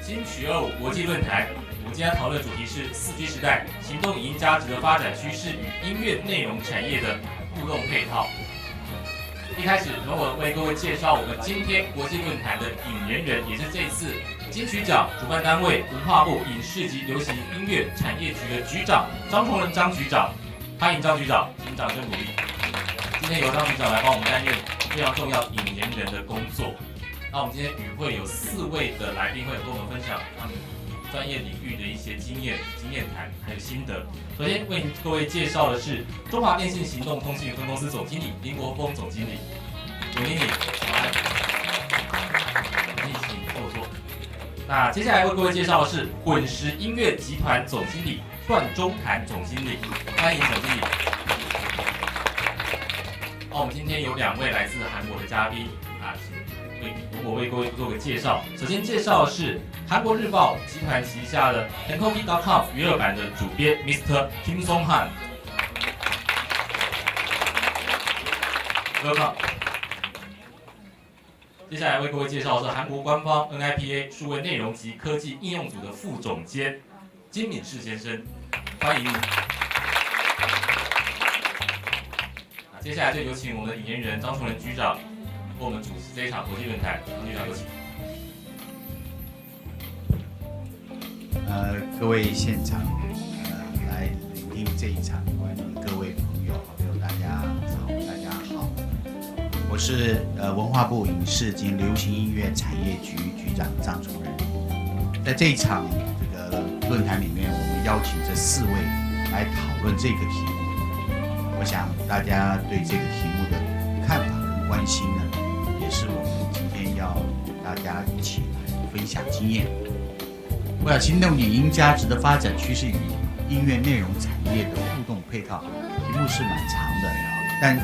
金曲25国际论坛，我们今天讨论的主题是4G 时代行动影音价值的发展趋势与音乐内容产业的互动配套。一开始，容我为各位介绍我们今天国际论坛的引言人，也是这一次金曲奖主办单位文化部影视及流行音乐产业局的局长张崇仁张局长。欢迎张局长，请掌声鼓励。今天由张局长来帮我们担任非常重要引言人的工作。那我们今天与会有4位的来宾会跟我们分享他们专业领域的一些经验谈，还有心得。首先为各位介绍的是中华电信行动通信分公司总经理林国峰总经理。总经理，请后座。那接下来为各位介绍的是滚石音乐集团总经理段中涵总经理，欢迎总经理。我们今天有2位来自韩国的嘉宾啊，我为各位做个介绍。首先介绍的是韩国日报集团旗下的 Hankoki.com 娱乐版的主编 Mr. Kim Song Han。Welcome。接下来为各位介绍的是韩国官方 NIPA 数位内容及科技应用组的副总监金敏世先生，欢迎。接下来就有请我们的引言人张崇仁局长为我们主持这一场国际论坛。张局长有请。各位现场来聆听这一场各位朋友好友，大家好，我是文化部影视及流行音乐产业局局长张崇仁。在这一场这个论坛里面，我们邀请这4位来讨论这个题目。我想大家对这个题目的看法跟关心呢，也是我们今天要大家一起来分享经验。我想行动影音价值的发展趋势与音乐内容产业的互动配套，题目是蛮长的，但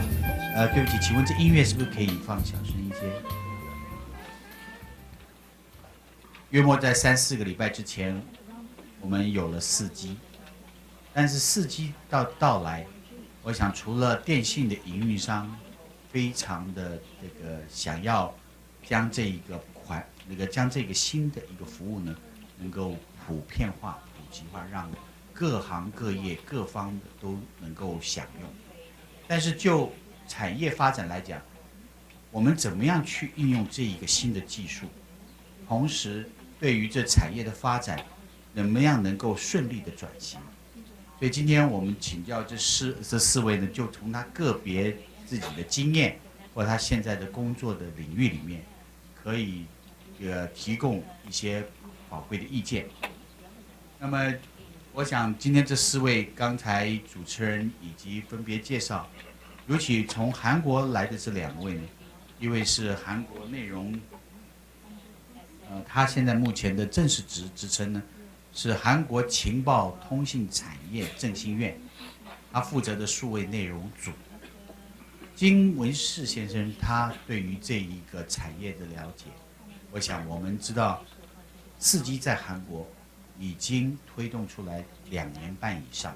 对不起，请问这音乐是不是可以放小声一些？约莫在3、4个礼拜之前，我们有了4G，但是4G到来，我想除了电信的营运商非常的这个想要将将这个新的一个服务呢，能够普遍化、普及化，让各行各业各方都能够享用。但是就产业发展来讲，我们怎么样去应用这一个新的技术，同时对于这产业的发展，怎么样能够顺利的转型？所以今天我们请教这四位呢，就从他个别自己的经验或他现在的工作的领域里面，可以提供一些宝贵的意见。那么，我想今天这4位刚才主持人以及分别介绍，尤其从韩国来的这2位呢，一位是韩国内容，他现在目前的正式职称呢是韩国情报通信产业振兴院，他负责的数位内容组。金文世先生，他对于这一个产业的了解，我想我们知道4G 在韩国已经推动出来2年半以上。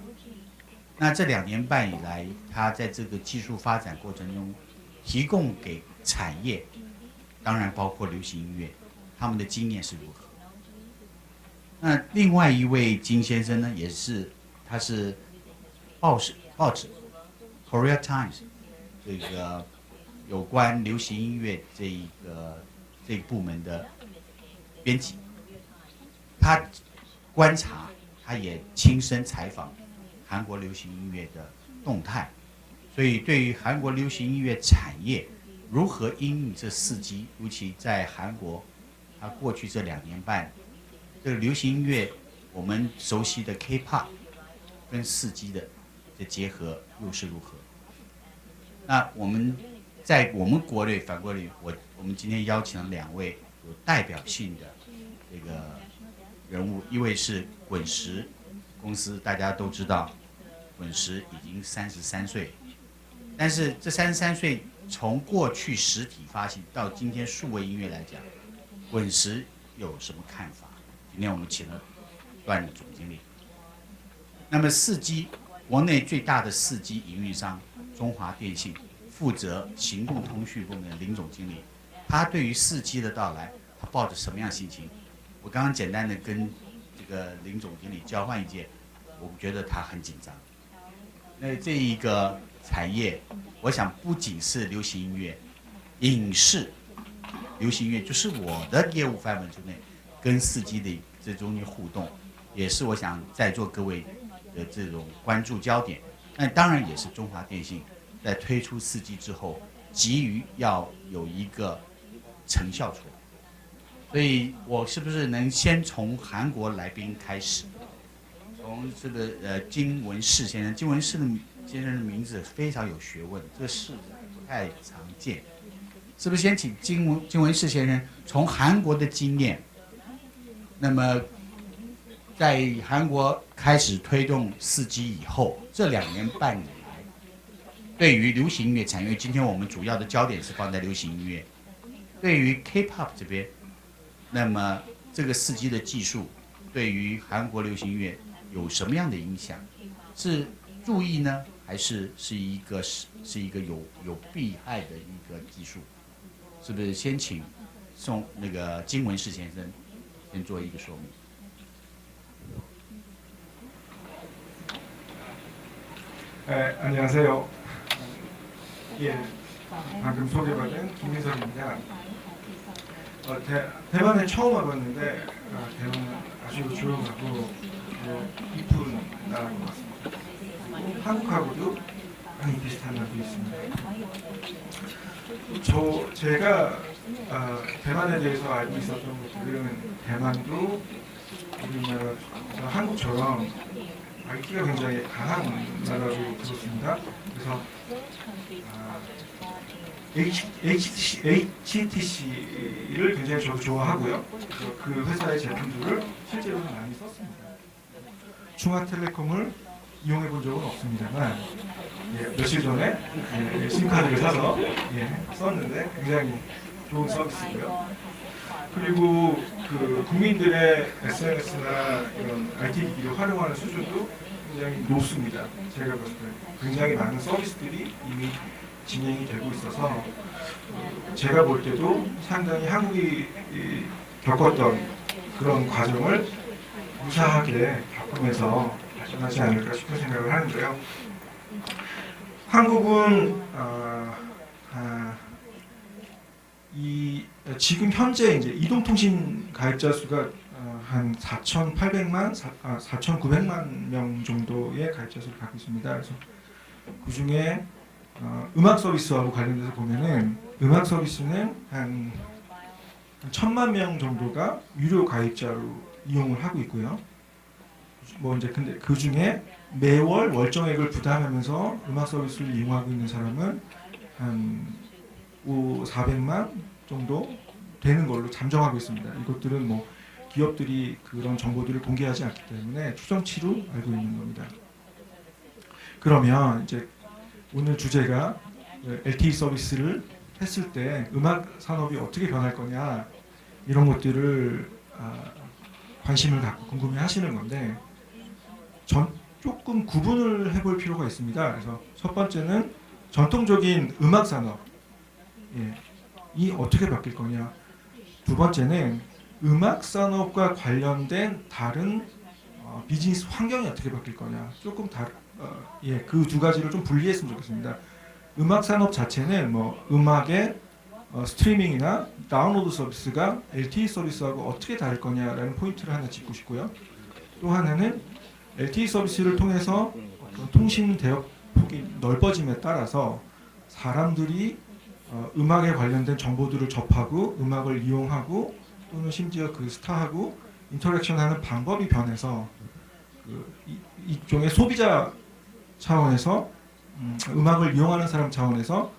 那这2年半以来，他在这个技术发展过程中，提供给产业，当然包括流行音乐，他们的经验是如何？那另外一位金先生呢，他是报纸《Korea Times》这个有关流行音乐这个部门的编辑，他观察，他也亲身采访韩国流行音乐的动态，所以对于韩国流行音乐产业如何因应这4G，尤其在韩国，他过去这2年半，这个流行音乐我们熟悉的 K-pop 跟4G 的结合又是如何？那我们在我们国内反过来，我们今天邀请了2位有代表性的这个人物，一位是滚石公司，大家都知道，滚石已经33岁，但是这33岁从过去实体发行到今天数位音乐来讲，滚石有什么看法？今天我们请了段总经理。那么4G国内最大的4G 营运商中华电信负责行动通讯部门的林总经理，他对于4G 的到来，他抱着什么样心情？我刚刚简单的跟这个林总经理交换意见，我觉得他很紧张。那这一个产业，我想不仅是流行音乐、影视、流行音乐，就是我的业务范围之内，跟4G的这中间互动，也是我想在座各位的这种关注焦点。那当然也是中华电信在推出4G 之后，急于要有一个成效出来。所以我是不是能先从韩国来宾开始？从这个金文世先生，金文世先生的名字非常有学问，这个事不太常见。是不是先请金文世先生从韩国的经验，那么在韩国开始推动4G 以后，这2年半以来，对于流行音乐产业，今天我们主要的焦点是放在流行音乐，对于 K-pop 这边，那么这个4G 的技术对于韩国流行音乐有什么样的影响？是注意呢，还是一个有弊害的一个技术？是不是先请那个金文世先生先做一个说明？ 안녕하세요. 예, 방금 소개받은 김민석입니다. 대만에 처음 와봤는데 대만은 아주 조용하고 이쁜 나라인 것 같습니다. 한국하고도 많이 비슷한 나라도 있습니다. 제가 대만에 대해서 알고 있었던 것들은 대만도 우리나라 한국처럼 IT가 굉장히 강한 나라로 들었습니다. 그래서 HTC를 굉장히 저도 좋아하고요. 그 회사의 제품들을 실제로는 많이 썼습니다. 중화텔레콤을 이용해 본 적은 없습니다만 며칠 전에 심카드를 사서 썼는데 굉장히 좋은 서비스고요. 그리고 그 국민들의 SNS나 이런 IT 기기를 활용하는 수준도 굉장히 높습니다. 제가 봤을 때 굉장히 많은 서비스들이 이미 진행이 되고 있어서 제가 볼 때도 상당히 한국이 겪었던 그런 과정을 무사하게 겪으면서 발전하지 않을까 싶은 생각을 하는데요. 한국은 지금 현재 이제 이동통신 가입자 수가 한 4,800만, 4,900만 명 정도의 가입자 수를 갖고 있습니다. 그래서 그 중에 음악 서비스하고 관련돼서 보면은 음악 서비스는 한 1,000만 명 정도가 유료 가입자로 이용을 하고 있고요. 뭐 이제 근데 그 중에 매월 월정액을 부담하면서 음악 서비스를 이용하고 있는 사람은 한 400만 정도 되는 걸로 잠정하고 있습니다. 이것들은 뭐 기업들이 그런 정보들을 공개하지 않기 때문에 추정치로 알고 있는 겁니다. 그러면 이제 오늘 주제가 LTE 서비스를 했을 때 음악 산업이 어떻게 변할 거냐 이런 것들을 관심을 갖고 궁금해 하시는 건데 조금 구분을 해볼 필요가 있습니다. 그래서 첫 번째는 전통적인 음악 산업 이 어떻게 바뀔 거냐. 두 번째는 음악 산업과 관련된 다른 비즈니스 환경이 어떻게 바뀔 거냐. 조금 그 두 가지를 좀 분리했으면 좋겠습니다. 음악 산업 자체는 뭐 음악의 스트리밍이나 다운로드 서비스가 LTE 서비스하고 어떻게 다를 거냐라는 포인트를 하나 짚고 싶고요. 또 하나는 LTE 서비스를 통해서 통신 대역 폭이 넓어짐에 따라서 사람들이 음악에 관련된 정보들을 접하고 음악을 이용하고 또는 심지어 그 스타하고 인터랙션하는 방법이 변해서 이종의 소비자 차원에서 음악을 이용하는 사람 차원에서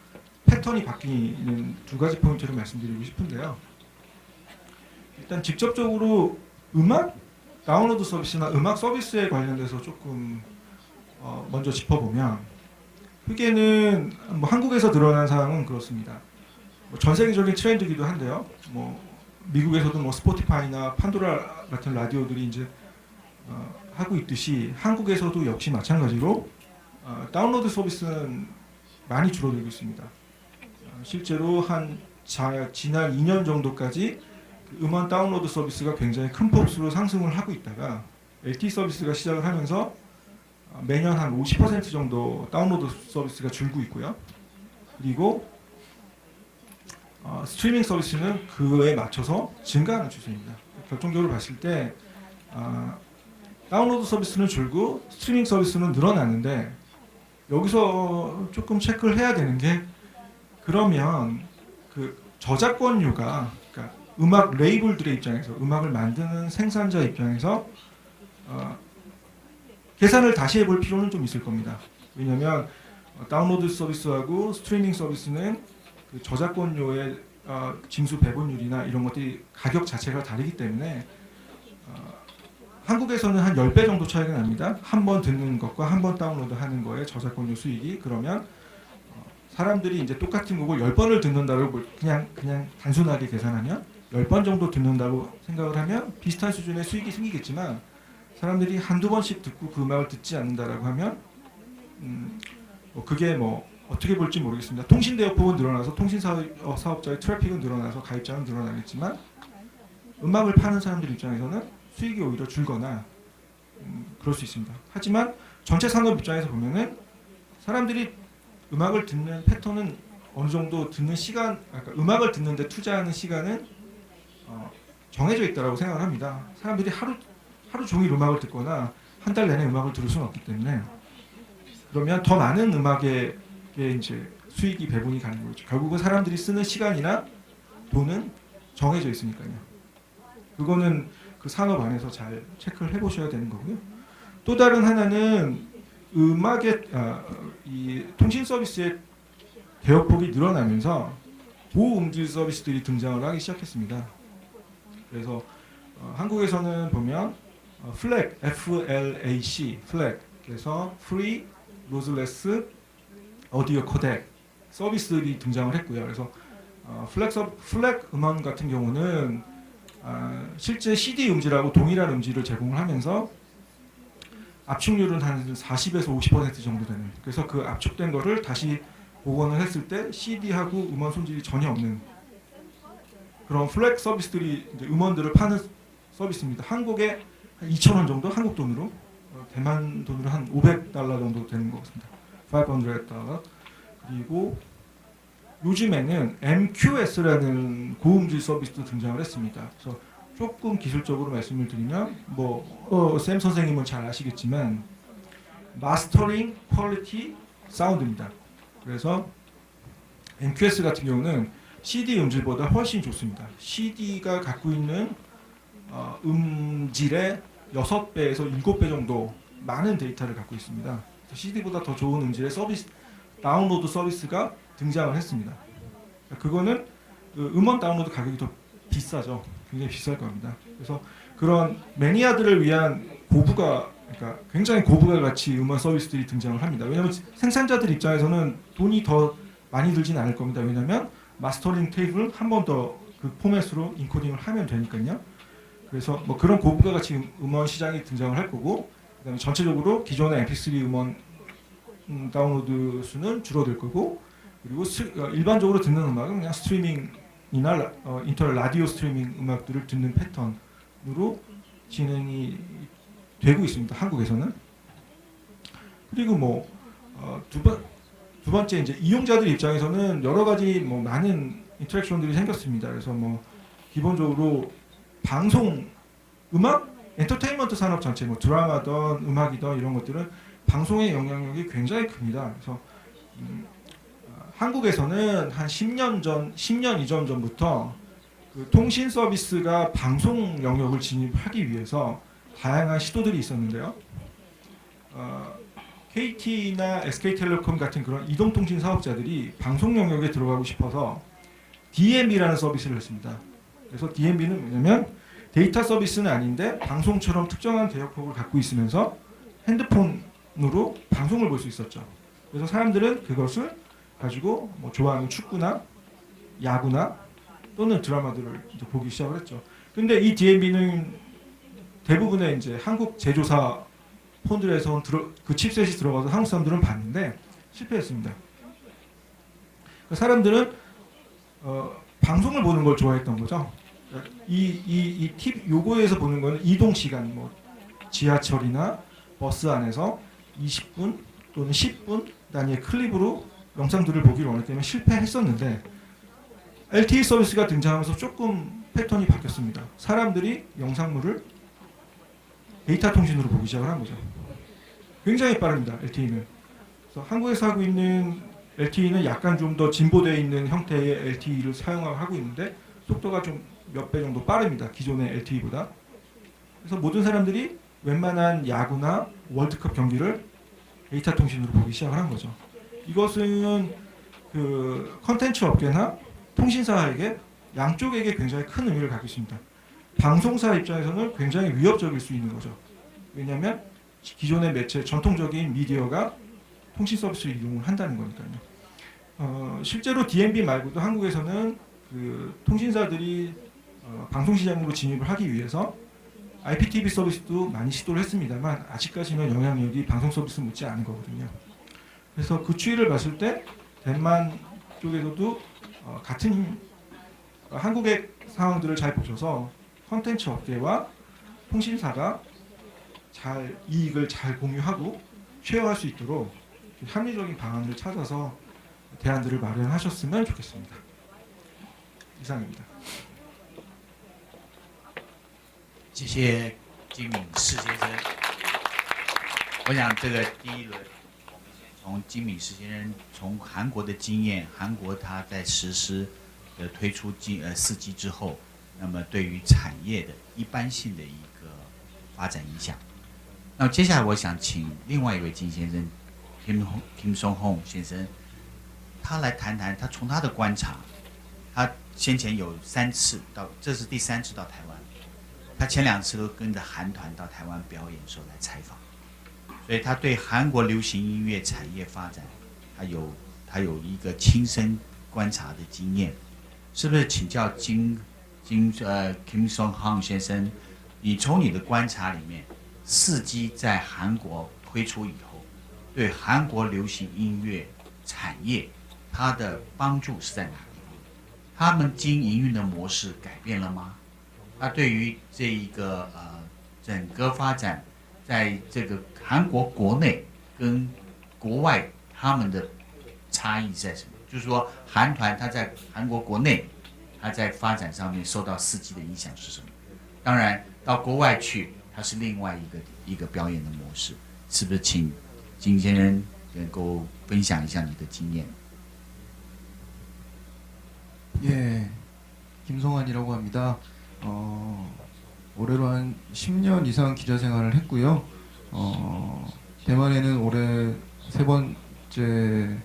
패턴이 바뀌는 두 가지 포인트를 말씀드리고 싶은데요. 일단 직접적으로 음악 다운로드 서비스나 음악 서비스에 관련돼서 조금 먼저 짚어보면 크게는 뭐 한국에서 드러난 사항은 그렇습니다. 전 세계적인 트렌드이기도 한데요. 뭐 미국에서도 뭐 스포티파이나 판도라 같은 라디오들이 이제 하고 있듯이 한국에서도 역시 마찬가지로 다운로드 서비스는 많이 줄어들고 있습니다. 실제로 지난 2년 정도까지 그 음원 다운로드 서비스가 굉장히 큰 폭으로 상승을 하고 있다가 LTE 서비스가 시작을 하면서 매년 한 50% 정도 다운로드 서비스가 줄고 있고요. 그리고 스트리밍 서비스는 그에 맞춰서 증가하는 추세입니다. 결정적으로 봤을 때 다운로드 서비스는 줄고 스트리밍 서비스는 늘어나는데 여기서 조금 체크를 해야 되는 게 그러면 그 저작권료가 그러니까 음악 레이블들의 입장에서 음악을 만드는 생산자 입장에서 계산을 다시 해볼 필요는 좀 있을 겁니다. 왜냐하면 다운로드 서비스하고 스트리밍 서비스는 그 저작권료의 징수 배분율이나 이런 것들이 가격 자체가 다르기 때문에 한국에서는 한 10배 정도 차이가 납니다. 한 번 듣는 것과 한 번 다운로드 하는 거에 저작권료 수익이. 그러면 사람들이 이제 똑같은 곡을 10번을 듣는다고 그냥 단순하게 계산하면 10번 정도 듣는다고 생각을 하면 비슷한 수준의 수익이 생기겠지만 사람들이 한두 번씩 듣고 그 음악을 듣지 않는다라고 하면 그게 뭐 어떻게 볼지 모르겠습니다. 통신 대역폭은 늘어나서 통신 사업자의 트래픽은 늘어나서 가입자는 늘어나겠지만 음악을 파는 사람들 입장에서는 수익이 오히려 줄거나 그럴 수 있습니다. 하지만 전체 산업 입장에서 보면은 사람들이 음악을 듣는 패턴은 어느 정도 듣는 시간, 그러니까 음악을 듣는데 투자하는 시간은 정해져 있다라고 생각을 합니다. 사람들이 하루 종일 음악을 듣거나 한 달 내내 음악을 들을 수는 없기 때문에 그러면 더 많은 음악에 이제 수익이 배분이 가는 거죠. 결국은 사람들이 쓰는 시간이나 돈은 정해져 있으니까요. 그거는 그 산업 안에서 잘 체크를 해보셔야 되는 거고요. 또 다른 하나는 음악의 이 통신 서비스의 대역폭이 늘어나면서 고음질 서비스들이 등장을 하기 시작했습니다. 그래서 한국에서는 보면 FLAC, FLAC, FLAC, 그래서 Free Lossless Audio Codec 서비스들이 등장을 했고요. 그래서 FLAC 음원 같은 경우는 실제 CD 음질하고 동일한 음질을 제공을 하면서 압축률은 한 40에서 50% 정도 되는. 그래서 그 압축된 거를 다시 복원을 했을 때 CD하고 음원 손질이 전혀 없는 그런 플렉 서비스들이 이제 음원들을 파는 서비스입니다. 한국에 한 2,000원 정도 한국 돈으로 대만 돈으로 한 500달러 정도 되는 것 같습니다. 500달러. 그리고 요즘에는 MQS라는 고음질 서비스도 등장을 했습니다. 그래서 조금 기술적으로 말씀을 드리면 샘 선생님은 잘 아시겠지만 마스터링 퀄리티 사운드입니다. 그래서 MQS 같은 경우는 CD 음질보다 훨씬 좋습니다. CD가 갖고 있는 음질의 6배에서 7배 정도 많은 데이터를 갖고 있습니다. CD보다 더 좋은 음질의 다운로드 서비스가 등장을 했습니다. 그거는 음원 다운로드 가격이 더 비싸죠. 굉장히 비쌀 겁니다. 그래서 그런 매니아들을 위한 그러니까 굉장히 고부가 가치 음원 서비스들이 등장을 합니다. 왜냐하면 생산자들 입장에서는 돈이 더 많이 들진 않을 겁니다. 왜냐하면 마스터링 테이블 한 번 더 그 포맷으로 인코딩을 하면 되니까요. 그래서 그런 고부가 가치 음원 시장이 등장을 할 거고, 그다음에 전체적으로 기존의 MP3 음원 다운로드 수는 줄어들 거고, 그리고 일반적으로 듣는 음악은 그냥 스트리밍이나 인터넷 라디오 스트리밍 음악들을 듣는 패턴으로 진행이 되고 있습니다. 한국에서는. 그리고 두 번째 이제 이용자들 입장에서는 여러 가지 많은 인터랙션들이 생겼습니다. 그래서 기본적으로 방송, 음악, 엔터테인먼트 산업 전체 드라마든 음악이든 이런 것들은 방송의 영향력이 굉장히 큽니다. 그래서 한국에서는 한 10년 이전 전부터 그 통신 서비스가 방송 영역을 진입하기 위해서 다양한 시도들이 있었는데요. KT나 SK텔레콤 같은 그런 이동통신 사업자들이 방송 영역에 들어가고 싶어서 DMB라는 서비스를 했습니다. 그래서 DMB는 뭐냐면 데이터 서비스는 아닌데 방송처럼 특정한 대역폭을 갖고 있으면서 핸드폰으로 방송을 볼 수 있었죠. 그래서 사람들은 그것을 가지고 좋아하는 축구나 야구나 또는 드라마들을 이제 보기 시작을 했죠. 근데 이 DMB는 대부분의 이제 한국 제조사 폰들에서 그 칩셋이 들어가서 한국 사람들은 봤는데 실패했습니다. 사람들은 방송을 보는 걸 좋아했던 거죠. 이팁 요거에서 보는 거는 이동 시간 뭐 지하철이나 버스 안에서 20분 또는 10분 단위의 클립으로 영상들을 보기를 원했기 때문에 실패했었는데 LTE 서비스가 등장하면서 조금 패턴이 바뀌었습니다. 사람들이 영상물을 데이터 통신으로 보기 시작을 한 거죠. 굉장히 빠릅니다. LTE는. 그래서 한국에서 하고 있는 LTE는 약간 좀 더 진보되어 있는 형태의 LTE를 사용하고 있는데 속도가 좀 몇 배 정도 빠릅니다. 기존의 LTE보다. 그래서 모든 사람들이 웬만한 야구나 월드컵 경기를 데이터 통신으로 보기 시작을 한 거죠. 이것은 그 컨텐츠 업계나 통신사에게 양쪽에게 굉장히 큰 의미를 갖고 있습니다. 방송사 입장에서는 굉장히 위협적일 수 있는 거죠. 왜냐하면 기존의 매체, 전통적인 미디어가 통신 서비스를 이용을 한다는 거니까요. 실제로 DMB 말고도 한국에서는 그 통신사들이 방송 시장으로 진입을 하기 위해서 IPTV 서비스도 많이 시도를 했습니다만 아직까지는 영향력이 방송 서비스 못지 않은 거거든요. 그래서 그 추이를 봤을 때 대만 쪽에서도 같은 한국의 상황들을 잘 보셔서 콘텐츠 업계와 통신사가 잘 이익을 잘 공유하고 쉐어할 수 있도록 합리적인 방안을 찾아서 대안들을 마련하셨으면 좋겠습니다. 이상입니다. 谢谢金敏世先生。我想这个第一轮，我们先从金敏世先生从韩国的经验，韩国它在实施推出4G 之后，那么对于产业的一般性的一个发展影响。那么接下来我想请另外一位金先生 Kim Song Hong 先生，他来谈谈他从他的观察，他先前有3次到，这是第3次到台湾。他前2次都跟着韩团到台湾表演的时候来采访，所以他对韩国流行音乐产业发展，他有一个亲身观察的经验，是不是请教Kim Song Hong 先生，你从你的观察里面，4G 在韩国推出以后，对韩国流行音乐产业它的帮助是在哪里？他们经营运的模式改变了吗？那对于这一个整个发展，在这个韩国国内跟国外他们的差异在什么？就是说，韩团它在韩国国内，它在发展上面受到4G的影响是什么？当然，到国外去，它是另外一个表演的模式，是不是？请金先生能够分享一下你的经验。 예, 김성환이라고 합니다. 올해로 한 10년 이상 기자 생활을 했고요. 대만에는 올해 3번째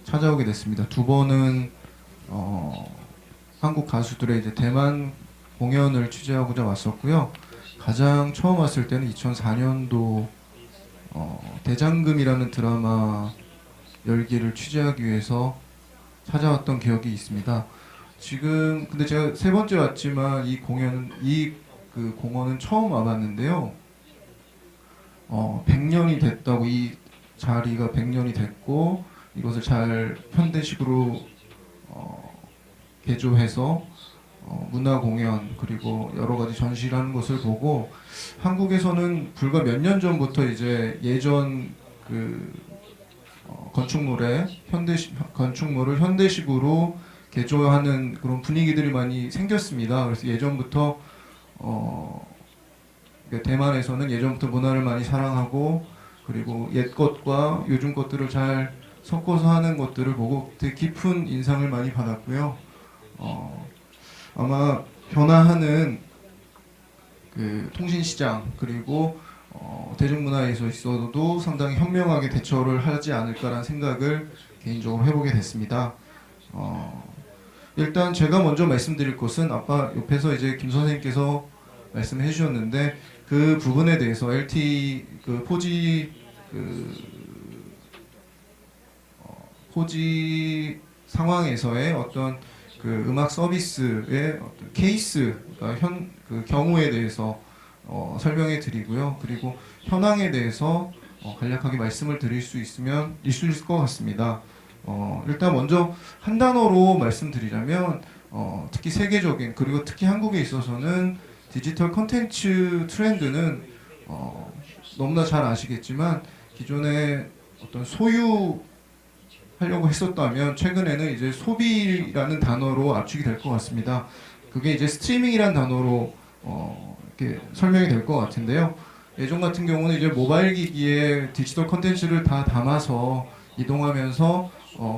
찾아오게 됐습니다. 2번은 한국 가수들의 이제 대만 공연을 취재하고자 왔었고요. 가장 처음 왔을 때는 2004년도 대장금이라는 드라마 열기를 취재하기 위해서 찾아왔던 기억이 있습니다. 지금 근데 제가 3번째 왔지만 이 공원은 처음 와봤는데요. 100년이 됐다고, 이 자리가 100년이 됐고 이것을 잘 현대식으로 개조해서 문화 공연 그리고 여러 가지 전시를 하는 것을 보고, 한국에서는 불과 몇 년 전부터 이제 예전 건축물을 현대식으로 개조하는 그런 분위기들이 많이 생겼습니다. 그래서 예전부터 대만에서는 예전부터 문화를 많이 사랑하고 그리고 옛 것과 요즘 것들을 잘 섞어서 하는 것들을 보고 되게 깊은 인상을 많이 받았고요. 아마 변화하는 통신시장 그리고 대중문화에서 있어도 상당히 현명하게 대처를 하지 않을까라는 생각을 개인적으로 해보게 됐습니다. 일단 제가 먼저 말씀드릴 것은 아까 옆에서 이제 김 선생님께서 말씀해 주셨는데 그 부분에 대해서 LTE 4G 상황에서의 어떤 음악 서비스의 어떤 케이스, 그러니까 경우에 대해서 설명해 드리고요. 그리고 현황에 대해서 간략하게 말씀을 드릴 수 있을 것 같습니다. 일단 먼저 한 단어로 말씀드리자면 특히 세계적인 그리고 특히 한국에 있어서는 디지털 컨텐츠 트렌드는 너무나 잘 아시겠지만 기존에 어떤 소유하려고 했었다면 최근에는 이제 소비라는 단어로 압축이 될 것 같습니다. 그게 이제 스트리밍이라는 단어로 이렇게 설명이 될 것 같은데요. 예전 같은 경우는 이제 모바일 기기에 디지털 컨텐츠를 다 담아서 이동하면서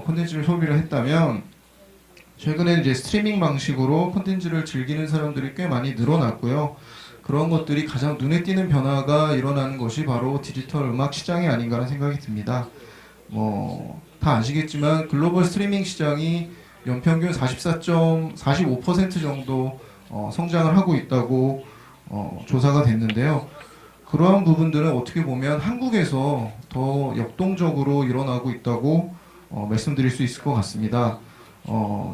컨텐츠를 소비를 했다면 최근에는 이제 스트리밍 방식으로 콘텐츠를 즐기는 사람들이 꽤 많이 늘어났고요. 그런 것들이 가장 눈에 띄는 변화가 일어나는 것이 바로 디지털 음악 시장이 아닌가라는 생각이 듭니다. 다 아시겠지만 글로벌 스트리밍 시장이 연평균 44.45% 정도 성장을 하고 있다고 조사가 됐는데요. 그러한 부분들은 어떻게 보면 한국에서 더 역동적으로 일어나고 있다고 말씀드릴 수 있을 것 같습니다.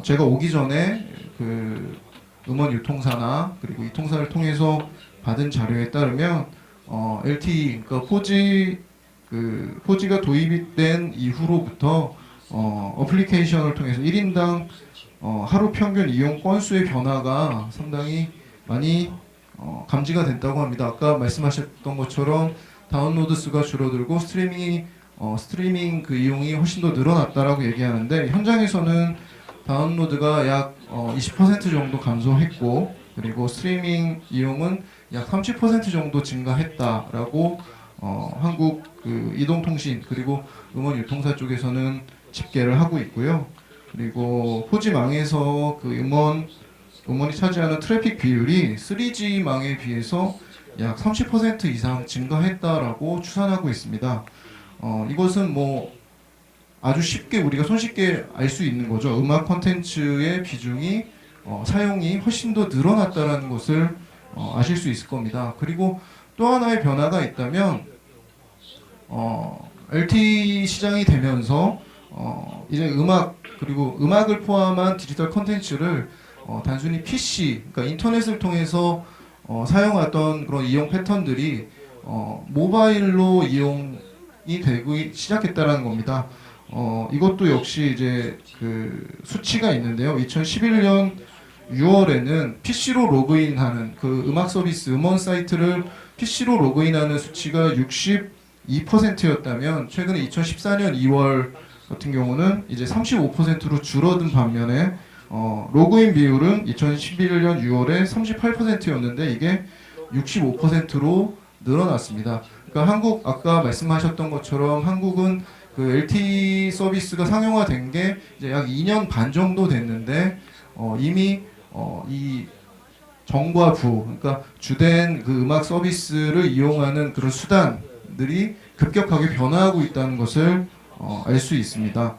제가 오기 전에 그 음원 유통사나 그리고 이 통사를 통해서 받은 자료에 따르면 LTE 그러니까 4G가 도입이 된 이후로부터 어플리케이션을 통해서 1인당 하루 평균 이용 건수의 변화가 상당히 많이 감지가 됐다고 합니다. 아까 말씀하셨던 것처럼 다운로드 수가 줄어들고 스트리밍 그 이용이 훨씬 더 늘어났다라고 얘기하는데 현장에서는 다운로드가 약 20% 정도 감소했고 그리고 스트리밍 이용은 약 30% 정도 증가했다라고 한국 그 이동통신 그리고 음원 유통사 쪽에서는 집계를 하고 있고요. 그리고 4G망에서 그 음원이 차지하는 트래픽 비율이 3G망에 비해서 약 30% 이상 증가했다라고 추산하고 있습니다. 이것은 아주 쉽게 우리가 손쉽게 알 수 있는 거죠. 음악 콘텐츠의 비중이 사용이 훨씬 더 늘어났다는 것을 아실 수 있을 겁니다. 그리고 또 하나의 변화가 있다면 LTE 시장이 되면서 이제 그리고 음악을 포함한 디지털 콘텐츠를 단순히 PC, 그러니까 인터넷을 통해서 사용하던 그런 이용 패턴들이 모바일로 이용이 되기 시작했다라는 겁니다. 이것도 역시 이제 그 수치가 있는데요. 2011년 6월에는 PC로 로그인하는 그 음악 서비스 음원 사이트를 PC로 로그인하는 수치가 62%였다면 최근에 2014년 2월 같은 경우는 이제 35%로 줄어든 반면에 로그인 비율은 2011년 6월에 38%였는데 이게 65%로 늘어났습니다. 그러니까 한국 아까 말씀하셨던 것처럼 한국은 그 LTE 서비스가 상용화된 게 이제 약 2년 반 정도 됐는데 이미 이 정과 부 그러니까 주된 그 음악 서비스를 이용하는 그런 수단들이 급격하게 변화하고 있다는 것을 알 수 있습니다.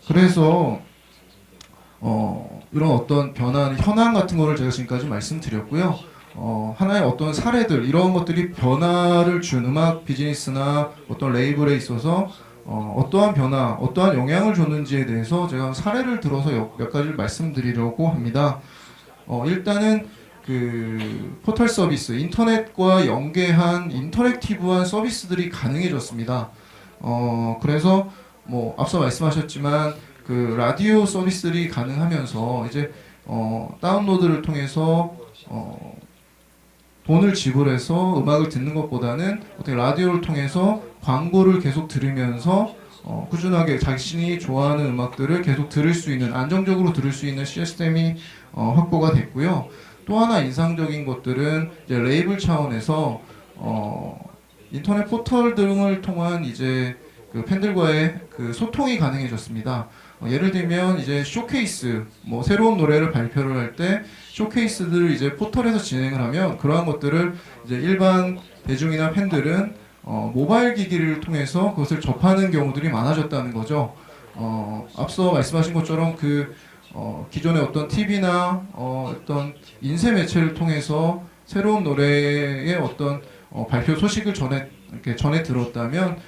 그래서 이런 어떤 변화는 현황 같은 거를 제가 지금까지 말씀드렸고요. 하나의 어떤 사례들 이런 것들이 변화를 준 음악 비즈니스나 어떤 레이블에 있어서 어떠한 변화, 어떠한 영향을 줬는지에 대해서 제가 사례를 들어서 몇 가지를 말씀드리려고 합니다. 일단은 그 포털 서비스, 인터넷과 연계한 인터랙티브한 서비스들이 가능해졌습니다. 그래서 앞서 말씀하셨지만 그 라디오 서비스들이 가능하면서 이제 다운로드를 통해서 돈을 지불해서 음악을 듣는 것보다는 어떻게 라디오를 통해서 광고를 계속 들으면서 꾸준하게 자신이 좋아하는 음악들을 계속 들을 수 있는 안정적으로 들을 수 있는 시스템이 확보가 됐고요. 또 하나 인상적인 것들은 이제 레이블 차원에서 인터넷 포털 등을 통한 이제 그 팬들과의 그 소통이 가능해졌습니다. 예를 들면 이제 쇼케이스, 새로운 노래를 발표를 할 때 쇼케이스들을 이제 포털에서 진행을 하면 그러한 것들을 이제 일반 대중이나 팬들은 모바일 기기를 통해서 그것을 접하는 경우들이 많아졌다는 거죠. 앞서 말씀하신 것처럼 기존의 어떤 TV나 어떤 인쇄 매체를 통해서 새로운 노래의 어떤 발표 소식을 전에 들었다면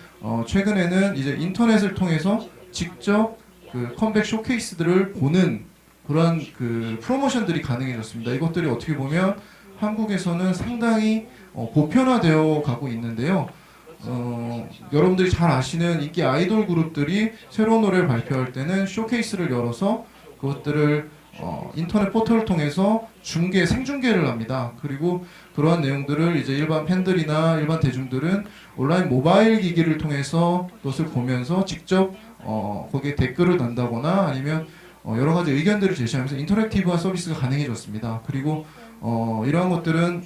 최근에는 이제 인터넷을 통해서 직접 그 컴백 쇼케이스들을 보는 그러한 그 프로모션들이 가능해졌습니다. 이것들이 어떻게 보면 한국에서는 상당히 보편화되어 가고 있는데요. 여러분들이 잘 아시는 인기 아이돌 그룹들이 새로운 노래를 발표할 때는 쇼케이스를 열어서 그것들을 인터넷 포털을 통해서 생중계를 합니다. 그리고 그러한 내용들을 이제 일반 팬들이나 일반 대중들은 온라인 모바일 기기를 통해서 그것을 보면서 직접 거기에 댓글을 단다거나 아니면 여러 가지 의견들을 제시하면서 인터랙티브한 서비스가 가능해졌습니다. 그리고 이러한 것들은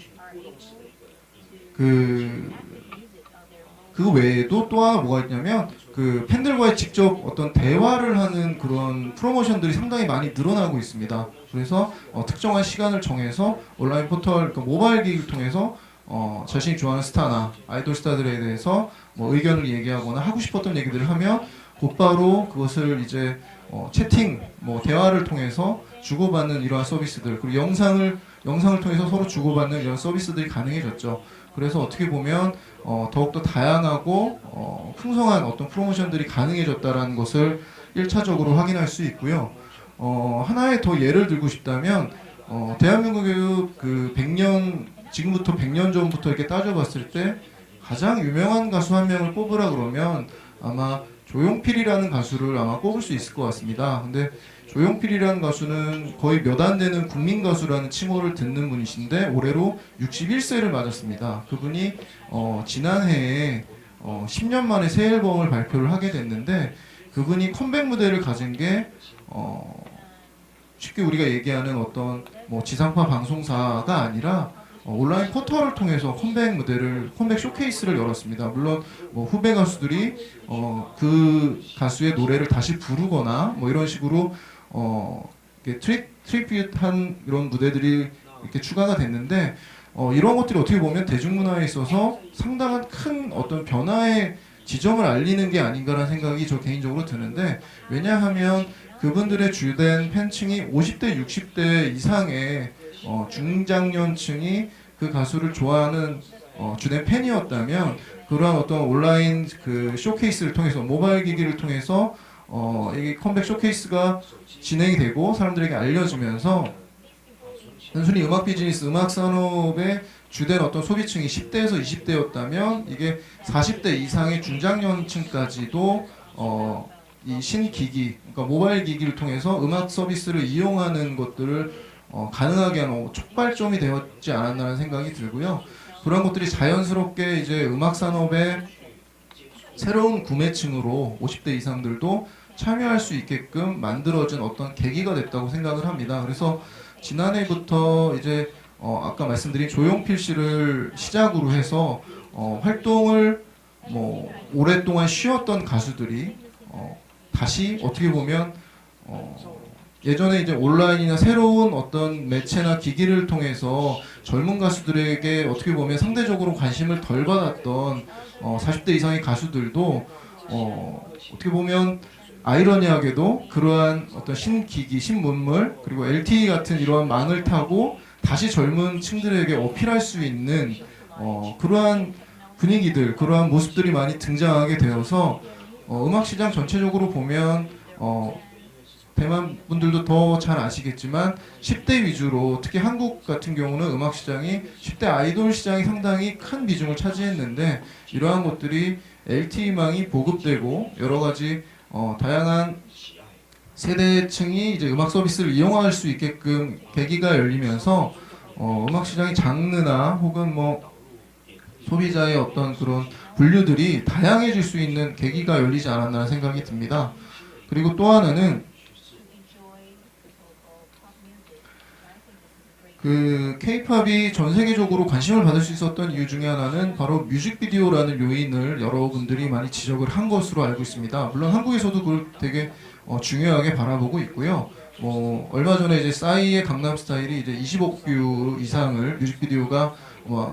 그 외에도 또 하나 뭐가 있냐면 그 팬들과의 직접 어떤 대화를 하는 그런 프로모션들이 상당히 많이 늘어나고 있습니다. 그래서 특정한 시간을 정해서 온라인 포털, 그러니까 모바일 기기를 통해서 자신이 좋아하는 스타나 아이돌 스타들에 대해서 뭐 의견을 얘기하거나 하고 싶었던 얘기들을 하면 곧바로 그것을 이제 채팅, 뭐 대화를 통해서 주고받는 이러한 서비스들, 그리고 영상을 통해서 서로 주고받는 이런 서비스들이 가능해졌죠. 그래서 어떻게 보면 더욱더 다양하고 풍성한 어떤 프로모션들이 가능해졌다는 것을 1차적으로 확인할 수 있고요. 하나의 더 예를 들고 싶다면 대한민국의 그 100년, 지금부터 100년 전부터 이렇게 따져봤을 때 가장 유명한 가수 한 명을 꼽으라 그러면 아마 조용필이라는 가수를 아마 꼽을 수 있을 것 같습니다. 근데 조용필이라는 가수는 거의 몇 안 되는 국민 가수라는 칭호를 듣는 분이신데 올해로 61세를 맞았습니다. 그분이 지난해에 10년 만에 새 앨범을 발표를 하게 됐는데 그분이 컴백 무대를 가진 게 쉽게 우리가 얘기하는 어떤 뭐 지상파 방송사가 아니라 온라인 포털을 통해서 컴백 쇼케이스를 열었습니다. 물론 뭐 후배 가수들이 그 가수의 노래를 다시 부르거나 뭐 이런 식으로 트리뷰트한 이런 무대들이 이렇게 추가가 됐는데 이런 것들이 어떻게 보면 대중문화에 있어서 상당한 큰 어떤 변화의 지점을 알리는 게 아닌가라는 생각이 저 개인적으로 드는데 왜냐하면 그분들의 주된 팬층이 50대, 60대 이상의 중장년층이 그 가수를 좋아하는 주된 팬이었다면 그러한 어떤 온라인 그 쇼케이스를 통해서 모바일 기기를 통해서 이 컴백 쇼케이스가 진행이 되고 사람들에게 알려지면서 단순히 음악 비즈니스, 음악 산업의 주된 어떤 소비층이 10대에서 20대였다면 이게 40대 이상의 중장년층까지도 이 신기기, 그러니까 모바일 기기를 통해서 음악 서비스를 이용하는 것들을 가능하게 하는 촉발점이 되었지 않았나라는 생각이 들고요. 그런 것들이 자연스럽게 이제 음악 산업의 새로운 구매층으로 50대 이상들도 참여할 수 있게끔 만들어진 어떤 계기가 됐다고 생각을 합니다. 그래서 지난해부터 이제 아까 말씀드린 조용필 씨를 시작으로 해서 활동을 뭐 오랫동안 쉬었던 가수들이 다시 어떻게 보면 예전에 이제 온라인이나 새로운 어떤 매체나 기기를 통해서 젊은 가수들에게 어떻게 보면 상대적으로 관심을 덜 받았던 40대 이상의 가수들도 어떻게 보면 아이러니하게도 그러한 어떤 신기기, 신문물 그리고 LTE 같은 이러한 망을 타고 다시 젊은 층들에게 어필할 수 있는 그러한 분위기들, 그러한 모습들이 많이 등장하게 되어서 음악 시장 전체적으로 보면 대만 분들도 더 잘 아시겠지만 10대 위주로 특히 한국 같은 경우는 음악 시장이 10대 아이돌 시장이 상당히 큰 비중을 차지했는데 이러한 것들이 LTE망이 보급되고 여러 가지 다양한 세대층이 이제 음악 서비스를 이용할 수 있게끔 계기가 열리면서 음악 시장의 장르나 혹은 뭐 소비자의 어떤 그런 분류들이 다양해질 수 있는 계기가 열리지 않았나 생각이 듭니다. 그리고 또 하나는 그 K-팝이 전 세계적으로 관심을 받을 수 있었던 이유 중에 하나는 바로 뮤직비디오라는 요인을 여러분들이 많이 지적을 한 것으로 알고 있습니다. 물론 한국에서도 그걸 되게 중요하게 바라보고 있고요. 얼마 전에 이제 싸이의 강남 스타일이 이제 20억 뷰 이상을 뮤직비디오가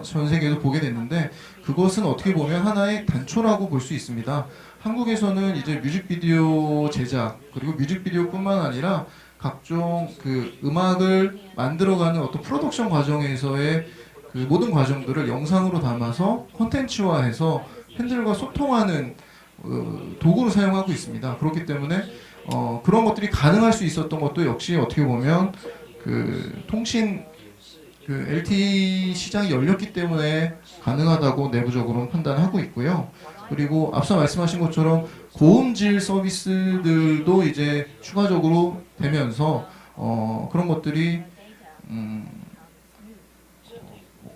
전 세계에서 보게 됐는데 그것은 어떻게 보면 하나의 단초라고 볼 수 있습니다. 한국에서는 이제 뮤직비디오 제작 그리고 뮤직비디오뿐만 아니라 각종 그 음악을 만들어가는 어떤 프로덕션 과정에서의 그 모든 과정들을 영상으로 담아서 콘텐츠화해서 팬들과 소통하는 도구로 사용하고 있습니다. 그렇기 때문에 그런 것들이 가능할 수 있었던 것도 역시 어떻게 보면 그 통신 그 LTE 시장이 열렸기 때문에 가능하다고 내부적으로는 판단하고 있고요. 그리고 앞서 말씀하신 것처럼 고음질 서비스들도 이제 추가적으로 되면서 그런 것들이